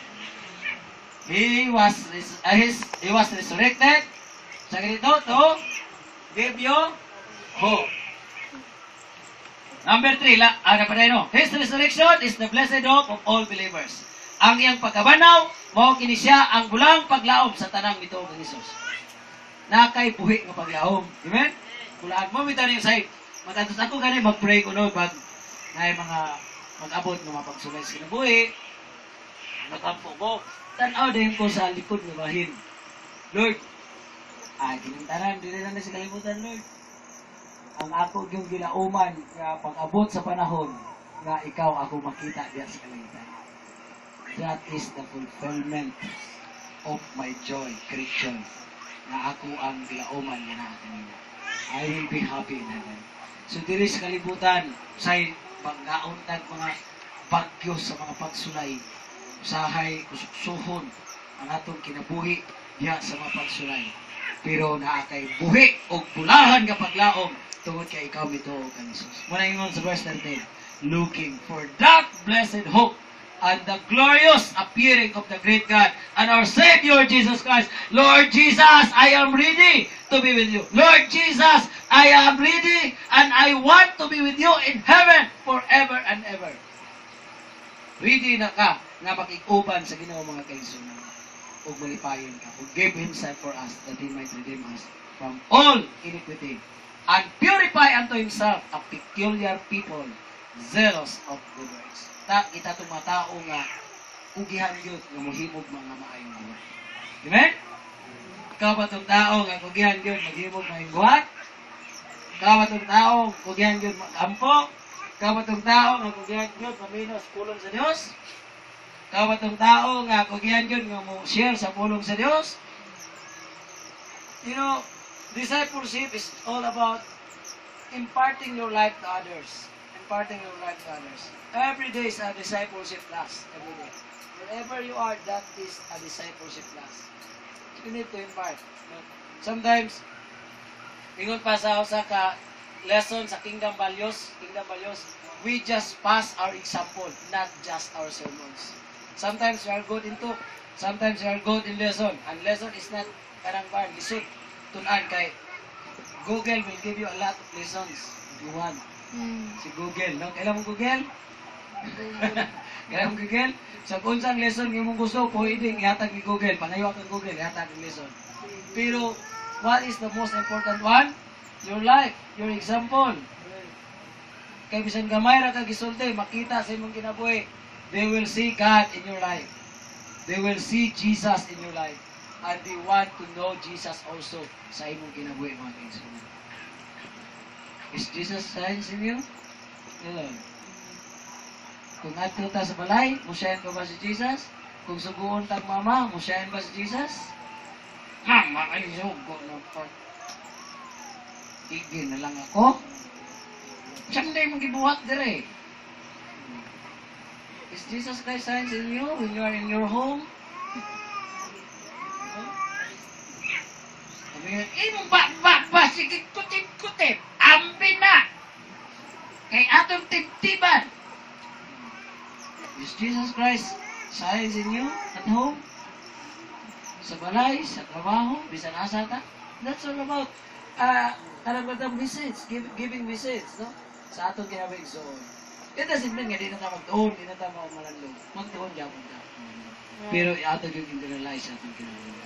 He was resurrected. Sa ganito, to give you hope. Number 3, his resurrection is the blessed hope of all believers. Ang iyang pagkabanaw, mao kini siya ang bulang paglaom sa tanang nituog ng Jesus. Nakay buhi nga paglaom. Amen? Kulaan mo bitaw ni say, matantos ako gani mag-pray ko no pag nay mga mag-abot ng mga pagsulay sa kinabuhi. Nakampo ko. Tanaw din ko sa likod ng bahin. Lord, ginintaran, dili na sa kalimutan, Lord. Ang ako yung ginauman nga pag-abot sa panahon nga ikaw ako makita diya sa kalangitan. That is the fulfillment of my joy, Christian. Na ako ang ginauman nga na kanina. I will be happy in heaven. So diri sa kalibutan, say paggaon tag mga bagyo sa mga pagsulay, usahay usuksuhon ang atong kinabuhi diya sa mga pagsulay. Pero naakay buhi o bulahan nga paglaom tungod kay ikaw mituo kang Jesus. Muna ingon sa verse 13, looking for that blessed hope and the glorious appearing of the great God and our Savior Jesus Christ. Lord Jesus, I am ready to be with you. Lord Jesus, I am ready and I want to be with you in heaven forever and ever. Ready na ka nga makikuban sa Ginoo mga kaigsunan. Ug malipayon ka. Who gave Himself for us that He might redeem us from all iniquity and purify unto Himself a peculiar people zealous of good works. Kita itong mga tao nga ugihan yun nga mohimog mga maayong buhat. Amen? Ikaw ba itong tao nga ugihan yun maghimog maayong buhat? Ikaw ba itong tao ugihan yun magampo? Ikaw ba itong tao nga ugihan yun maminos pulong sa Diyos? Ikaw ba itong tao nga ugihan yun nga mo share sa pulong sa Diyos? You know, discipleship is all about imparting your life to others. Imparting your life to others. Every day is a discipleship class. Every day. Wherever you are, that is a discipleship class. You need to impart. Sometimes, ingon pa sa usa ka lesson sa kingdom values, we just pass our example, not just our sermons. Sometimes we are good in talk, sometimes we are good in lesson, and lesson is not karang bar, lisod, tunan kay Google will give you a lot of lessons if you want. Si Google, no? Kailan mo Google? Kailan mo Google? Sa unsang lesson nga mong gusto, pwede ihatag ni Google. Pangayo kang Google, ihatag ni lesson. Pero, what is the most important one? Your life, your example. Kaya bisan gamay ra ka gisulti, makita sa imong kinabuhi, they will see God in your life. They will see Jesus in your life. And they want to know Jesus also sa imong kinabuhi, mga kaibigan. Is Jesus shines in you? Hello. Kung ato ta sa balay, musyahin ka ba si Jesus? Kung suguon tag mama, musyahin ba si Jesus? Mama, ay sugo na pa. Igi na lang ako. Siyang day magibuhat dire. Is Jesus Christ shines in you when you are in your home? Imong ba, sige kutip-kutip, ambi na. Kay atong tibtiban. Is Jesus Christ shines in you at home? Sa balay, sa trabaho, bisan asa ta? That's all about karagotang visits, giving visits, no? Sa atong kinabig zone. It doesn't mean nga di na ta magtuon, di na ta malandong. Magtuon gyapon ta. Pero atong yung internalize atong kinabig.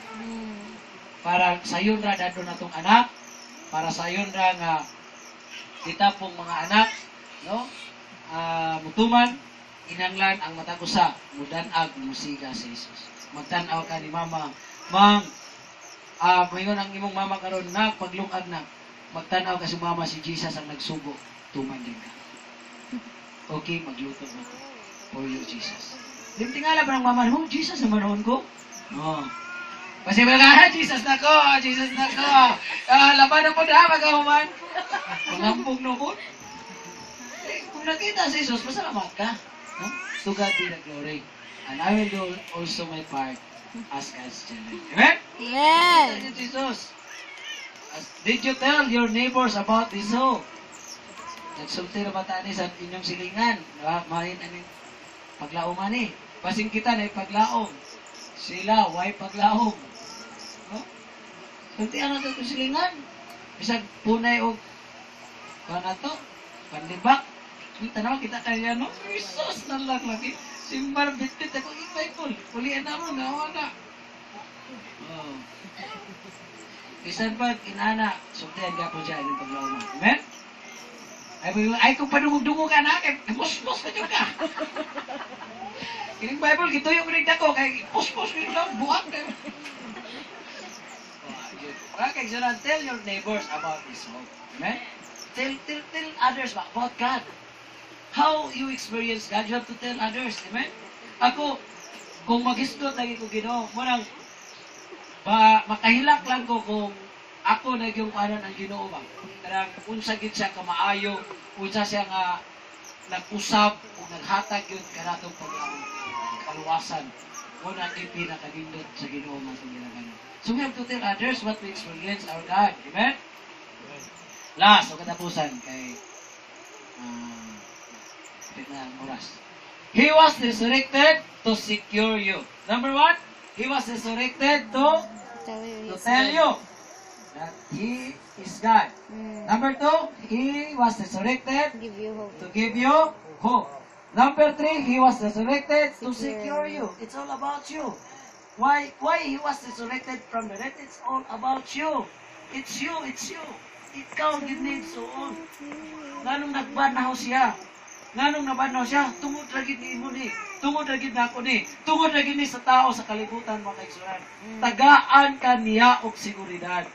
Para sayon ra dadto natong anak, para sayon ra nga kita pong mga anak, no? Mutuman inanglan ang matag usa, mudan-ag musiga sa Jesus. Magtan-aw ka ni mama, Mang, mayon ang imong mama karon na paglungag na. Magtan-aw ka si mama si Jesus ang nagsugo, tuman din ka. Okay, magluto mo ko for you, Jesus. Tingala ba ng mama mo, Jesus naman noon ko? Oo. Kasi mga Jesus na ko, Jesus na ko. Laban ako na, magahuman. Pangampong no ko. Kung nakita si Jesus, masalamat ka. No? To God be the glory. And I will do also my part as God's children. Amen?
Amen.
Jesus. Did you tell your neighbors about this hope? Nagsulti na bata ni sa inyong silingan. Mahin aning paglaoman ni. Pasing kita na paglaom. Sila, why paglaom? No? Sulti ang nato silingan. Bisag punay o na to, pandibak. Kita naman kita kaya no? Jesus na lang lagi. Simbar bitit ako i-Bible. Kulian naman, nawa na. Oh. Bisan pag inana, sultihan ka po siya yung paglaoman. Amen? Ay kung padungog-dungog ka na, puspos ka dyan ka. Kining Bible, gito yung pinigda ko, kay puspos ka lang, buhat ka. Okay, so now tell your neighbors about this hope. Amen? Tell others about God. How you experience God, you have to tell others. Amen? Ako, kung mag-histot lagi ko Ginoo, munang makahilak lang ko kung ako na yung kanan ang Ginoo ba. Karang unsa gid siya kamaayo, unsa siya nga nag-usap o naghatag yun kanatong kaluwasan. Muna ang pinakadindot sa Ginoo nga itong ginagano. So we have to tell others what we experience our God. Amen? Last, o katapusan kay oras. He was resurrected to secure you. Number one, He was resurrected to tell you that He is God. Number 2, He was resurrected
Give you hope.
to give you hope. Number 3, He was resurrected to secure you. It's all about you. Why He was resurrected from the dead? It's all about you. It's you. Ikaw gid suon. Nganong nagbanaw siya? Nganong nabanaw siya? Tungod ra gid ni imo ni. Tungod ra gid nako ni. Tungod ra gid ni sa tao sa kalibutan mga kaigsunan. Tagaan ka niya og seguridad.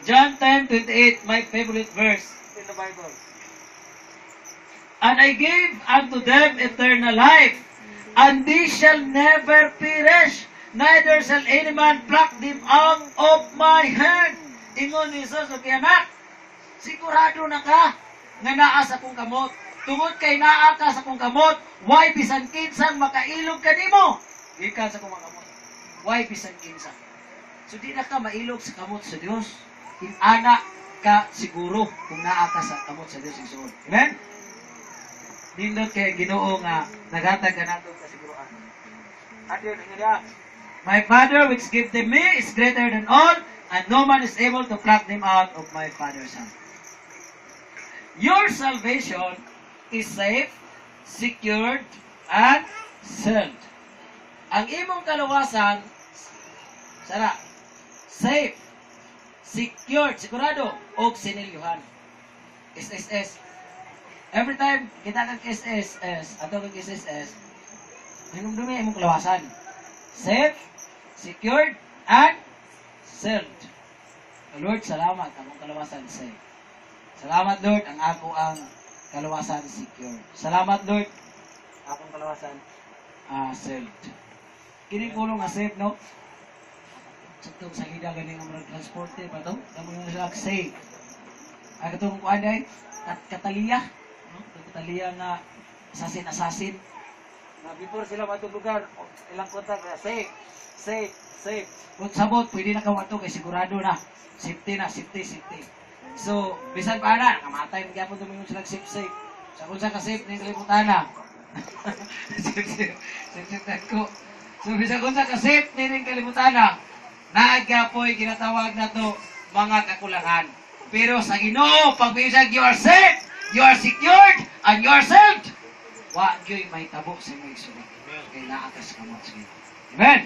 John 10:28, my favorite verse in the Bible. And I gave unto them eternal life, and they shall never perish, neither shall any man pluck them out of my hand. Ingon ni Jesus, okay anak, sigurado na ka nga naa sa kong kamot. Tungod kay naa ka sa kong kamot, why bisan kinsang makailog ka nimo? Gikan sa kong kamot. Why bisan kinsa? So di na ka mailog sa kamot sa Dios. Inana ka siguro kung naa ka sa kamot sa Dios igsoon. Amen? Nindot kay Ginoo nga naghatag ka nato kasiguruan. Ato nga my Father which gave them me is greater than all, and no man is able to pluck them out of my Father's hand. Your salvation is safe, secured, and sealed. Ang imong kaluwasan, sara, safe, secured, sigurado, o sinilyuhan. SSS. Every time kita kag SSS, ato kag SSS, hinumdumi imong kaluwasan. Safe, secured, and sealed. Lord, salamat ang kaluwasan safe. Salamat Lord, ang ako ang kaluwasan secured. Salamat Lord, akong kaluwasan sealed. Kini kulong nga safe, no? Saktong salida ganing ang transporte pa to, damo yung sila safe. Ay katong kuan day, Kataliya, no? Kataliya nga assassin. Na before sila matong lugar, ilang kontak na safe. Kung sabot, pwede na kawato kay sigurado na. Safety. So, bisan pa na, nakamatay mo gyapon tumingon sila safe. Sa kung sa ka-safe, na yung kalimutan na. Safe ko. So, bisan kung sa ka-safe, na yung kalimutan na. Naagyapoy, ginatawag na to, mga kakulangan. Pero sa Ginoo, pag bisag, you are safe, you are secured, and you are saved. Wa gyoy may tabok sa mga isulat. Kaya naakas ka mo sa Ginoo. Amen?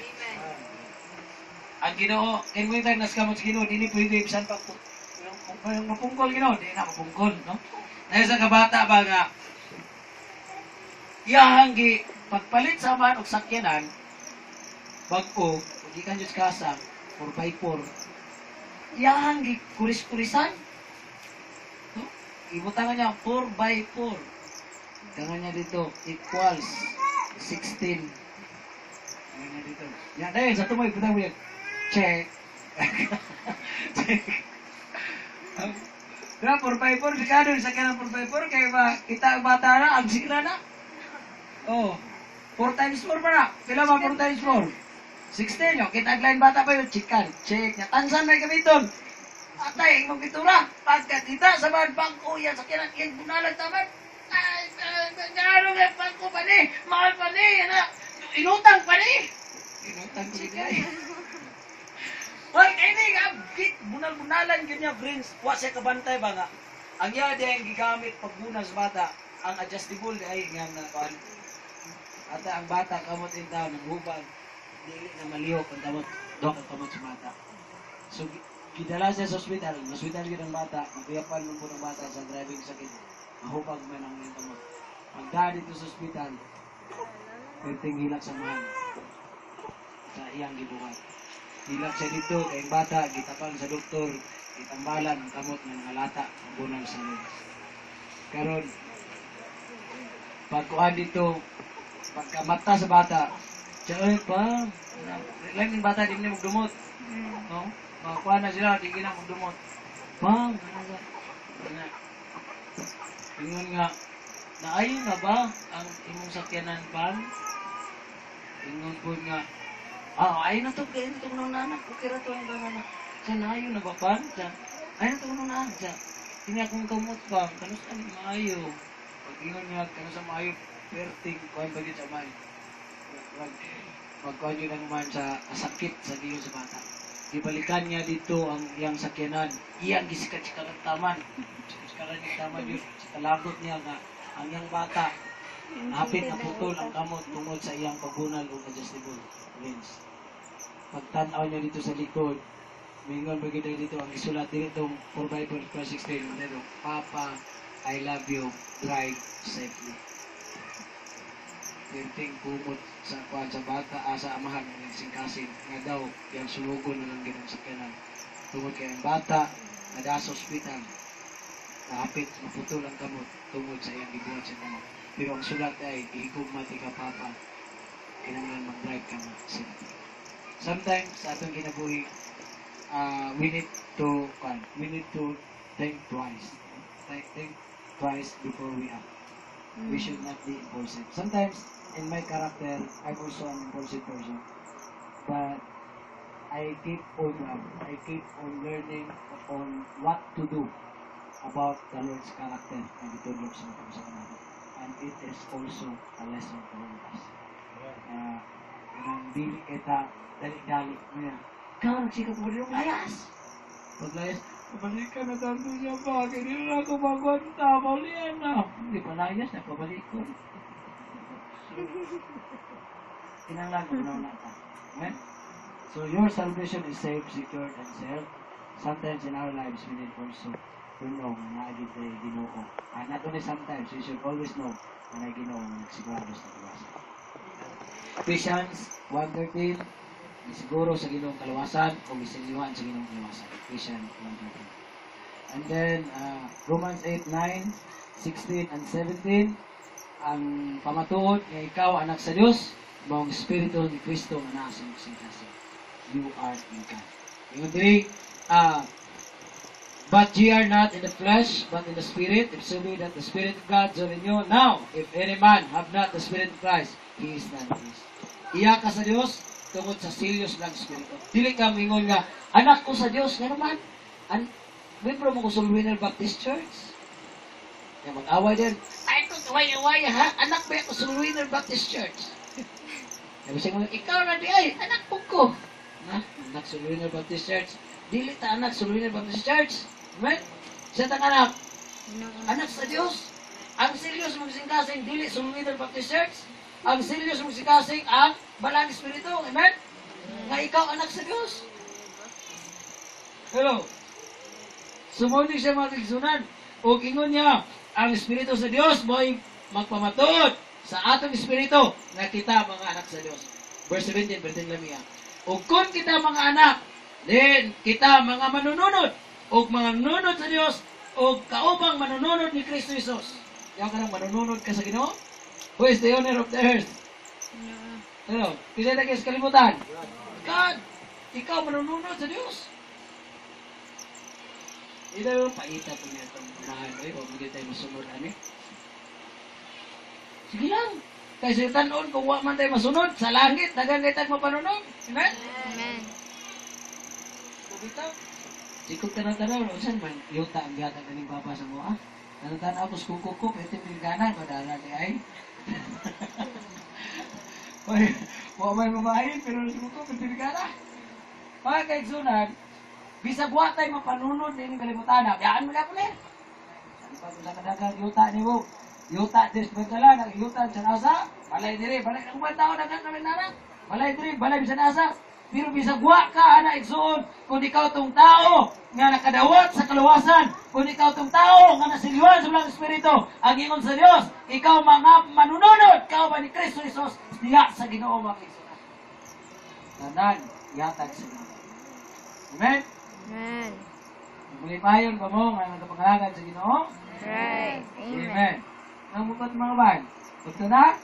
Ang Ginoo, kaya mo yung nas ka mo sa Ginoo, hindi pwede ibisan pa yung mapungkol Ginoo, hindi na mapungkol, no? Dahil sa kabata ba nga, iyahanggi, pagpalit sa man o sakyanan, bag-o, hindi ka Diyos kasa, 4x4, iyahanggi, kuris-kurisan, no? Ibutangan niya, 4x4, tangan niya dito, equals 16. Tangan niya dito. Yan, dahil sa tumoy, ibutangan mo yan, check. Kaya 4x4, sikado, isa ka ng 4x4, kaya ba, kita ang bata na, ang sikla na. Oh, 4x4 pa na. Kailan ba 4x4? 16 yun. Kita aglain bata pa yun. Chikan. Check niya. Tansan may gamiton. Atay, imong bitura. Pagkakita sa mga bangko yan. Sakyanan yan. Bunalag tamad. Ay, gano'n yung bangko pa ni. Mahal pa ni. Inutang pa ni. Inutang ko niya. Well, ini nga. Bunal-bunalan yun niya, friends. Wa siya kabantay ba nga. Ang yada yung gigamit pagbunal sa bata. Ang adjustable ay nga na kuan. At ang bata kamot din tao ng hubag. Dili na maliyok ang kamot. Dok ang kamot sa bata. So, gidala siya sa hospital. Hospital yun ang bata. Magkuyapan mo po ng bata sa driving sakit. Mahubag man ang yung kamot. Pagda dito sa hospital, pwedeng hilak sa mahal. Sa iyang gibuhat. Hilak siya dito, kayong bata, gitapang sa doktor, itambalan ang kamot ng ngalata, ang bunang sa nila. Karon, pagkuhan dito, pagkamata sa bata, siya, ay pa, lang yung bata, di na magdumot. No? Pagkuhan na sila, di na magdumot. Pa, ingon nga, naayon na ba ang imong sakyanan pan? Ingon po nga, ayun na to, kaya na itong nanak, okay na to ang nanak. Siya, naayon na ba pan? Siya, ayun na itong nanak. Siya, hindi akong kamot pa, kanus ka ni maayo. Pag ingon nga, kanus sa maayo, perting, kuhan pa yun sa maayo. Pagkuhan yun naman sa sakit sa diyo sa bata. Gibalikan niya dito ang iyang sakyanan. Iyang gisikat-sikat ng taman. Sikaran ng taman yun. Sikalagot niya nga ang iyang bata. Hapit na putol ang kamot tungod sa iyang pagbunal o adjustable lens. Pagtanaw niya dito sa likod, mingon bagay dito ang isulat dito for Bible 4:16. Papa, I love you, drive safely. Tinting kumot sa kwan sa bata, sa amahan ng singkasing nga daw yung sulugon na lang ginang sakyanan. Tungod kay ang bata, nada sa ospital, nakapit, maputol ang kamot tungod sa iyang gibuhat sa kamot. Pero ang sulat ay, ihigugmati ka papa, kinanglan mag-drive ka safely. Sometimes, sa atong kinabuhi, we need to think twice. Think twice before we act. We should not be impulsive. Sometimes, in my character, I'm also an impulsive person. But I keep on learning on what to do about the Lord's character and itulog sa mga sa kanila. And it is also a lesson for all of us. Nang dili kita dali-dali niya. Ikaw, nagsikap mo rin yung layas. Paglayas, pabalik ka na tanto niya ba? Kaya nila na ako magwanta. Maulian na. Hindi pa layas, napabalik ko. Kinanglan mo na nata. Amen? So your salvation is safe, secured, and safe. Sometimes in our lives, we need also to know na agad tayo Ginoo. And not only sometimes, we should always know na Ginoo ang nagsigurado sa kawasan. Ephesians 1:13, siguro sa Ginoong kalawasan o misiliwan sa Ginoong kalawasan. Ephesians 1:13. And then, Romans 8:9, 16, and 17, ang pamatuod nga ikaw anak sa Diyos, mong Espiritu ni Kristo nga nasa singkasing. You are in God. Yung diri, but ye are not in the flesh, but in the Spirit, if so be that the Spirit of God dwell in you. Now, if any man have not the Spirit of Christ, he is not his. Iya ka sa Diyos, tungod sa serious ng Espiritu. Dili ka mingon nga, anak ko sa Diyos, nga naman. Membro mo ko sa Winner Baptist Church. Kaya mag-away din. Ay, ito, away-away ha? Anak ba ako sa Winner Baptist Church? Sabi siya nga, ikaw na di ay, anak po ko. Na, anak sa Winner Baptist Church. Dili ta anak sa Winner Baptist Church. Amen? Siya tang anak. Anak sa Diyos. Ang serious mong singkasing, dili sa Winner Baptist Church. Ang serious mong singkasing, ang Balang Espiritu. Amen? Nga ikaw anak sa Diyos. Hello? Sumuni siya mga tigsunan. O ingon niya, ang Espiritu sa Diyos mo'y magpamatod sa atong Espiritu na kita mga anak sa Diyos. Verse 17, bertin lamia. O kung kita mga anak, then kita mga manununod, o mga nunod sa Diyos, o kaubang manununod ni Kristo Jesus. Yung ka nang manununod ka sa Ginoo? Who is the owner of the earth? Hello? Pila na kayo sa kalimutan? God! Ikaw manununod sa Diyos. Ito yung paita po niya itong unahan ko. O hindi tayo masunod, ano? Sige lang. Kasi tanon, kung wak man tayo masunod, sa langit, dagang kayo tayo mapanunod. Amen?
Amen.
Bitaw. Sikot ka ng tanaw, saan man? Yuta ang gata ka ng papa sa mga. Tanong-tanaw ko sa kukukuk, ito yung ganan, madala ni ay. Huwag may mamahin, pero sa kukuk, ito yung ganan. Mga kaigsunan, bisag wa tayo mapanunod din yung kalimutan. Biyaan mo na po na. Sabi pa sa kadagang yuta ni mo. Yuta, desbentala, nag-yuta sa nasa. Balay diri, balay. Ang mga tao nagang kami nanak. Balay diri, balay sa nasa. Pero bisag wa ka, ana igsuon, kung ikaw tong tao nga nakadawat sa kaluwasan, kung ikaw tong tao nga nasiliwan sa mga Espiritu, ang ingon sa Dios, ikaw mga manununod, ikaw ba ni Kristo Jesus, diya sa Ginoo mga igsuon. Tanan, yatag sa Ginoo. Amen?
Amen.
Muli payon pa mo nga nagpangalagan sa Ginoo.
Right.
Amen.
Amen.
Ang mukot mga ban. Gusto na?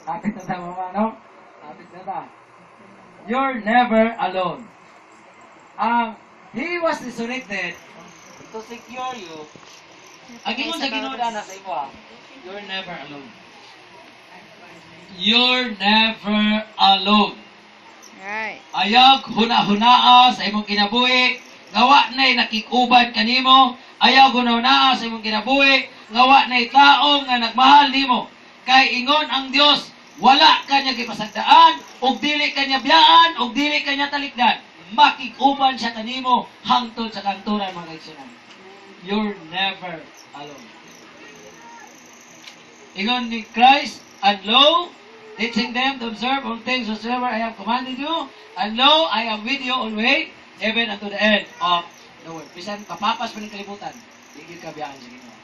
Kapit na tayo mga ano? Kapit na tayo. You're never alone. He was resurrected to secure you. Ang ingon sa Ginoo na sa imo. You're never alone. You're never alone.
Right.
Ayag huna-hunaa sa imong kinabuhi, gawa na'y nakikubad kanimo, ayaw huna-hunaa sa imong kinabuhi, gawa na'y tao nga nagmahal nimo. Kay ingon ang Dios, wala kanya gipasagdaan, og dili kanya biyaan, og dili kanya talikdan, makikuban siya kanimo hangtod sa kanturan mga kaigsunan. You're never alone. Ingon ni Christ, and lo, teaching them to observe all things whatsoever I have commanded you, and lo, I am with you always, even unto the end of the world. Bisan kapapas pa ng kalibutan, hindi ka biyaan sa Ginoo.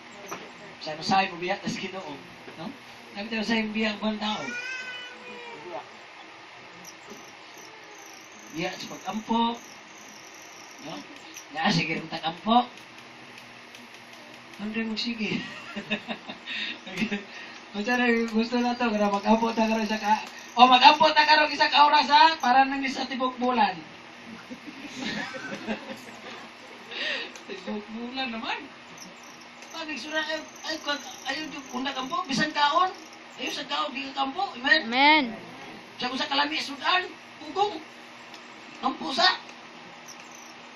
Bisan usahay mo biyak sa Ginoo. No? Nakita usahay mo biyak buwan tao. Biyak sa pag-ampo. No? Nga, sige rin tak-ampo. Andre mo sige. Kung saan gusto na to, kaya mag-ampo ta karon isa ka, o mag-ampo ta karon isa ka oras ha, para nang isa tibok bulan. Tibok bulan naman. Pag sura ayun yung punta kampo, bisan kaon. Ayun sa kaon, di ka kampo. Amen?
Amen.
Siya ko sa kalami, sudan, pugong. Ang pusa.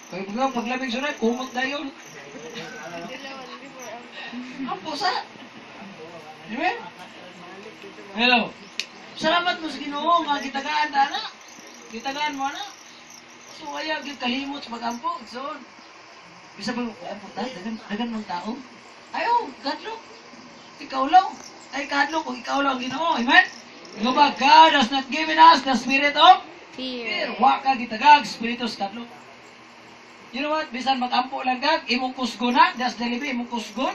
Kaya mga paglamig sudan, kumot na yun. Ang pusa. Amen? Hello. Salamat mo sa Ginoo nga gitagaan ta na. Gitagaan mo na. So ayaw gyud kalimot sa pag-ampo. So bisa ba ampo ta dagan ng tao? Ayo, kadlok. Ikaw lang. Ay kadlok kung ikaw lang Ginoo. Amen? Ino ba God has not given us the spirit of fear. Wa ka gitagag spiritus kadlok. You know what? Bisan mag-ampo lang kag imong kusgon na, das delibi imong kusgon.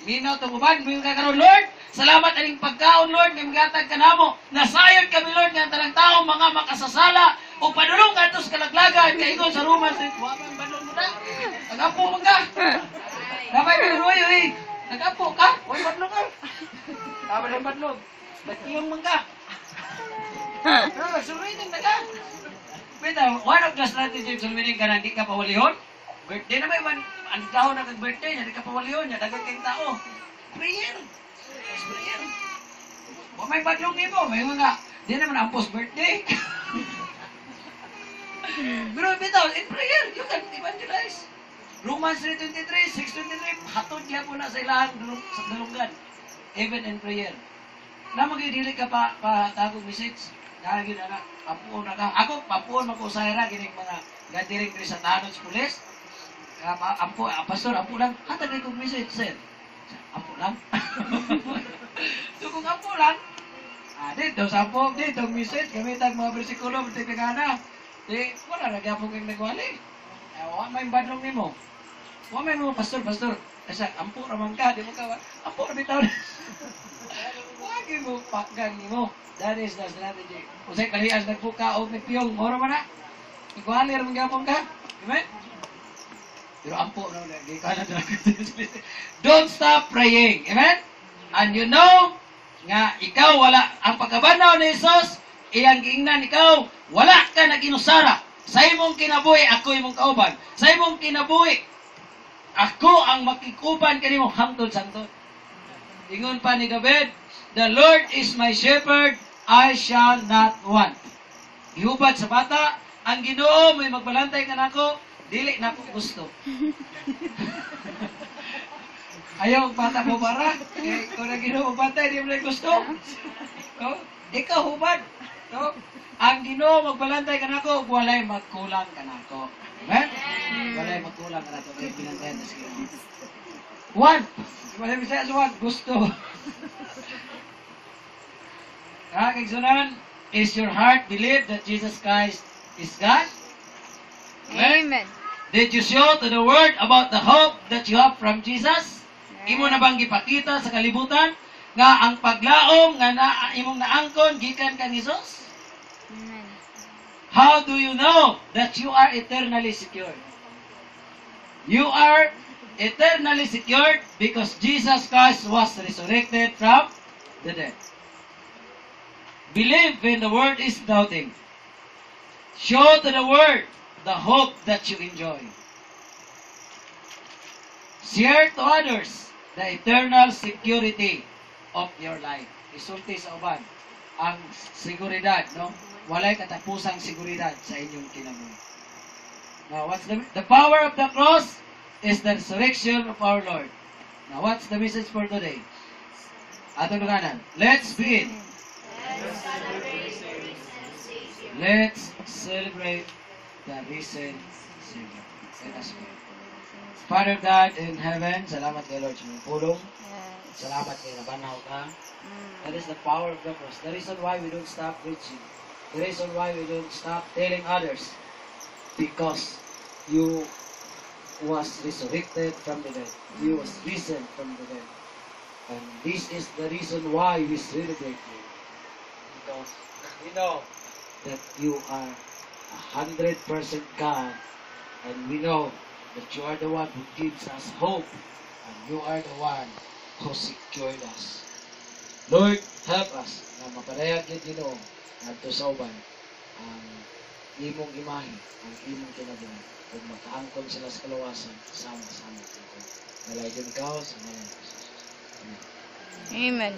Minaw to uban, mo ka karon Lord. Salamat aning pagkaon Lord nga migatag kanamo. Nasayod kami Lord nga tanang tawo mga makasasala o padulong kadtos kalaglagan kay ingon sa Romans 8. Wa man badlong mo na. Nagapo man ka. Damay ka royo eh. Nagapo ka. Oy badlong ka. Badlong badlong. Batiyong man ka. Suruy nang daga. Beta, one of the strategies sa meaning ka nang di ka pawalihon. Birthday na may ang tao na kag-birthday niya, di ka pawalihon niya, dagang kayong tao. Prayer. Yes, prayer. O may badlong nimo, may mga, di naman ang post-birthday. Pero bitaw, in prayer, you can evangelize. Romans 3:23, 6:23, hatod niya po na sa ilang sa dalunggan. Even in prayer. Na magdili ka pa tagong message. Dahil na papuon na ka. Ako, papuon ako sa ira, gining mga gadiring sa tanod sa pulis. Ampo, pastor, ampo lang. Hatag kong message, sir. Ampo lang. So kung ampo lang, dito sa ampo, dito message, gamitan mga bersikulo, bertikagana. Di, wala na gyapon kong nagwali. Wa may badlong nimo. Wa may mo, pastor. Kasi ampo raman ka, di mo ka, ampo na bitaw. Wagi mo, pakgan nimo. That is the strategy. Kung sa'y kalias nagpuka o nagpiyong, moro man na. Nagwali raman gyapon ka. Amen? Pero ampo na lagi ka na don't stop praying. Amen? And you know, nga ikaw wala, ang pagkabanaw ni Jesus, iyang giingnan ikaw, wala ka na ginusara. Sa imong kinabuhi, ako imong kauban. Sa imong kinabuhi, ako ang makikuban kanimo hangtod sangtod. Ingon pa ni David, the Lord is my shepherd, I shall not want. Ihubad sa bata, ang Ginoo may magbalantay kanako, dili na ko gusto. Ayaw bata mo bara, kung na Ginoo bantay, di mo na gusto. Ikaw hubad. Ang Ginoo magbalantay kanako, walay magkulang kanako. Amen? Walay magkulang kanako, kaya pinantayan na sige. One. Walay bisaya sa one, gusto. Kagigsunan, is your heart believe that Jesus Christ is God?
Amen.
Did you show to the world about the hope that you have from Jesus? Imo na bang gipakita sa kalibutan nga ang paglaom nga imong naangkon gikan kang Jesus?
Amen.
How do you know that you are eternally secured? You are eternally secured because Jesus Christ was resurrected from the dead. Believe when the word is doubting. Show to the world the hope that you enjoy. Share to others the eternal security of your life. Isulti sa uban ang seguridad, no? Walay katapusang seguridad sa inyong kinabuhi. Now, what's the power of the cross is the resurrection of our Lord. Now, what's the message for today? Atong dunganan. Let's begin. Let's celebrate the risen Savior. Let us pray. Father God in heaven, salamat kay Lord sa mong pulong.
Yes.
Salamat kay nabanaw ka.
Mm.
That is the power of the cross. The reason why we don't stop preaching. The reason why we don't stop telling others. Because you was resurrected from the dead. You was risen from the dead. And this is the reason why we celebrate you. Because we know that you are 100% God. And we know that you are the one who gives us hope. And you are the one who secured us. Lord, help us na mapadayag yung Ginoo ngadto sa uban ang imong imahe, ang imong kinabuhi ug makaangkon sila sa kalawasan sama-sama. Nalay din ikaw sa ngalan ni Jesus. Amen.
Amen.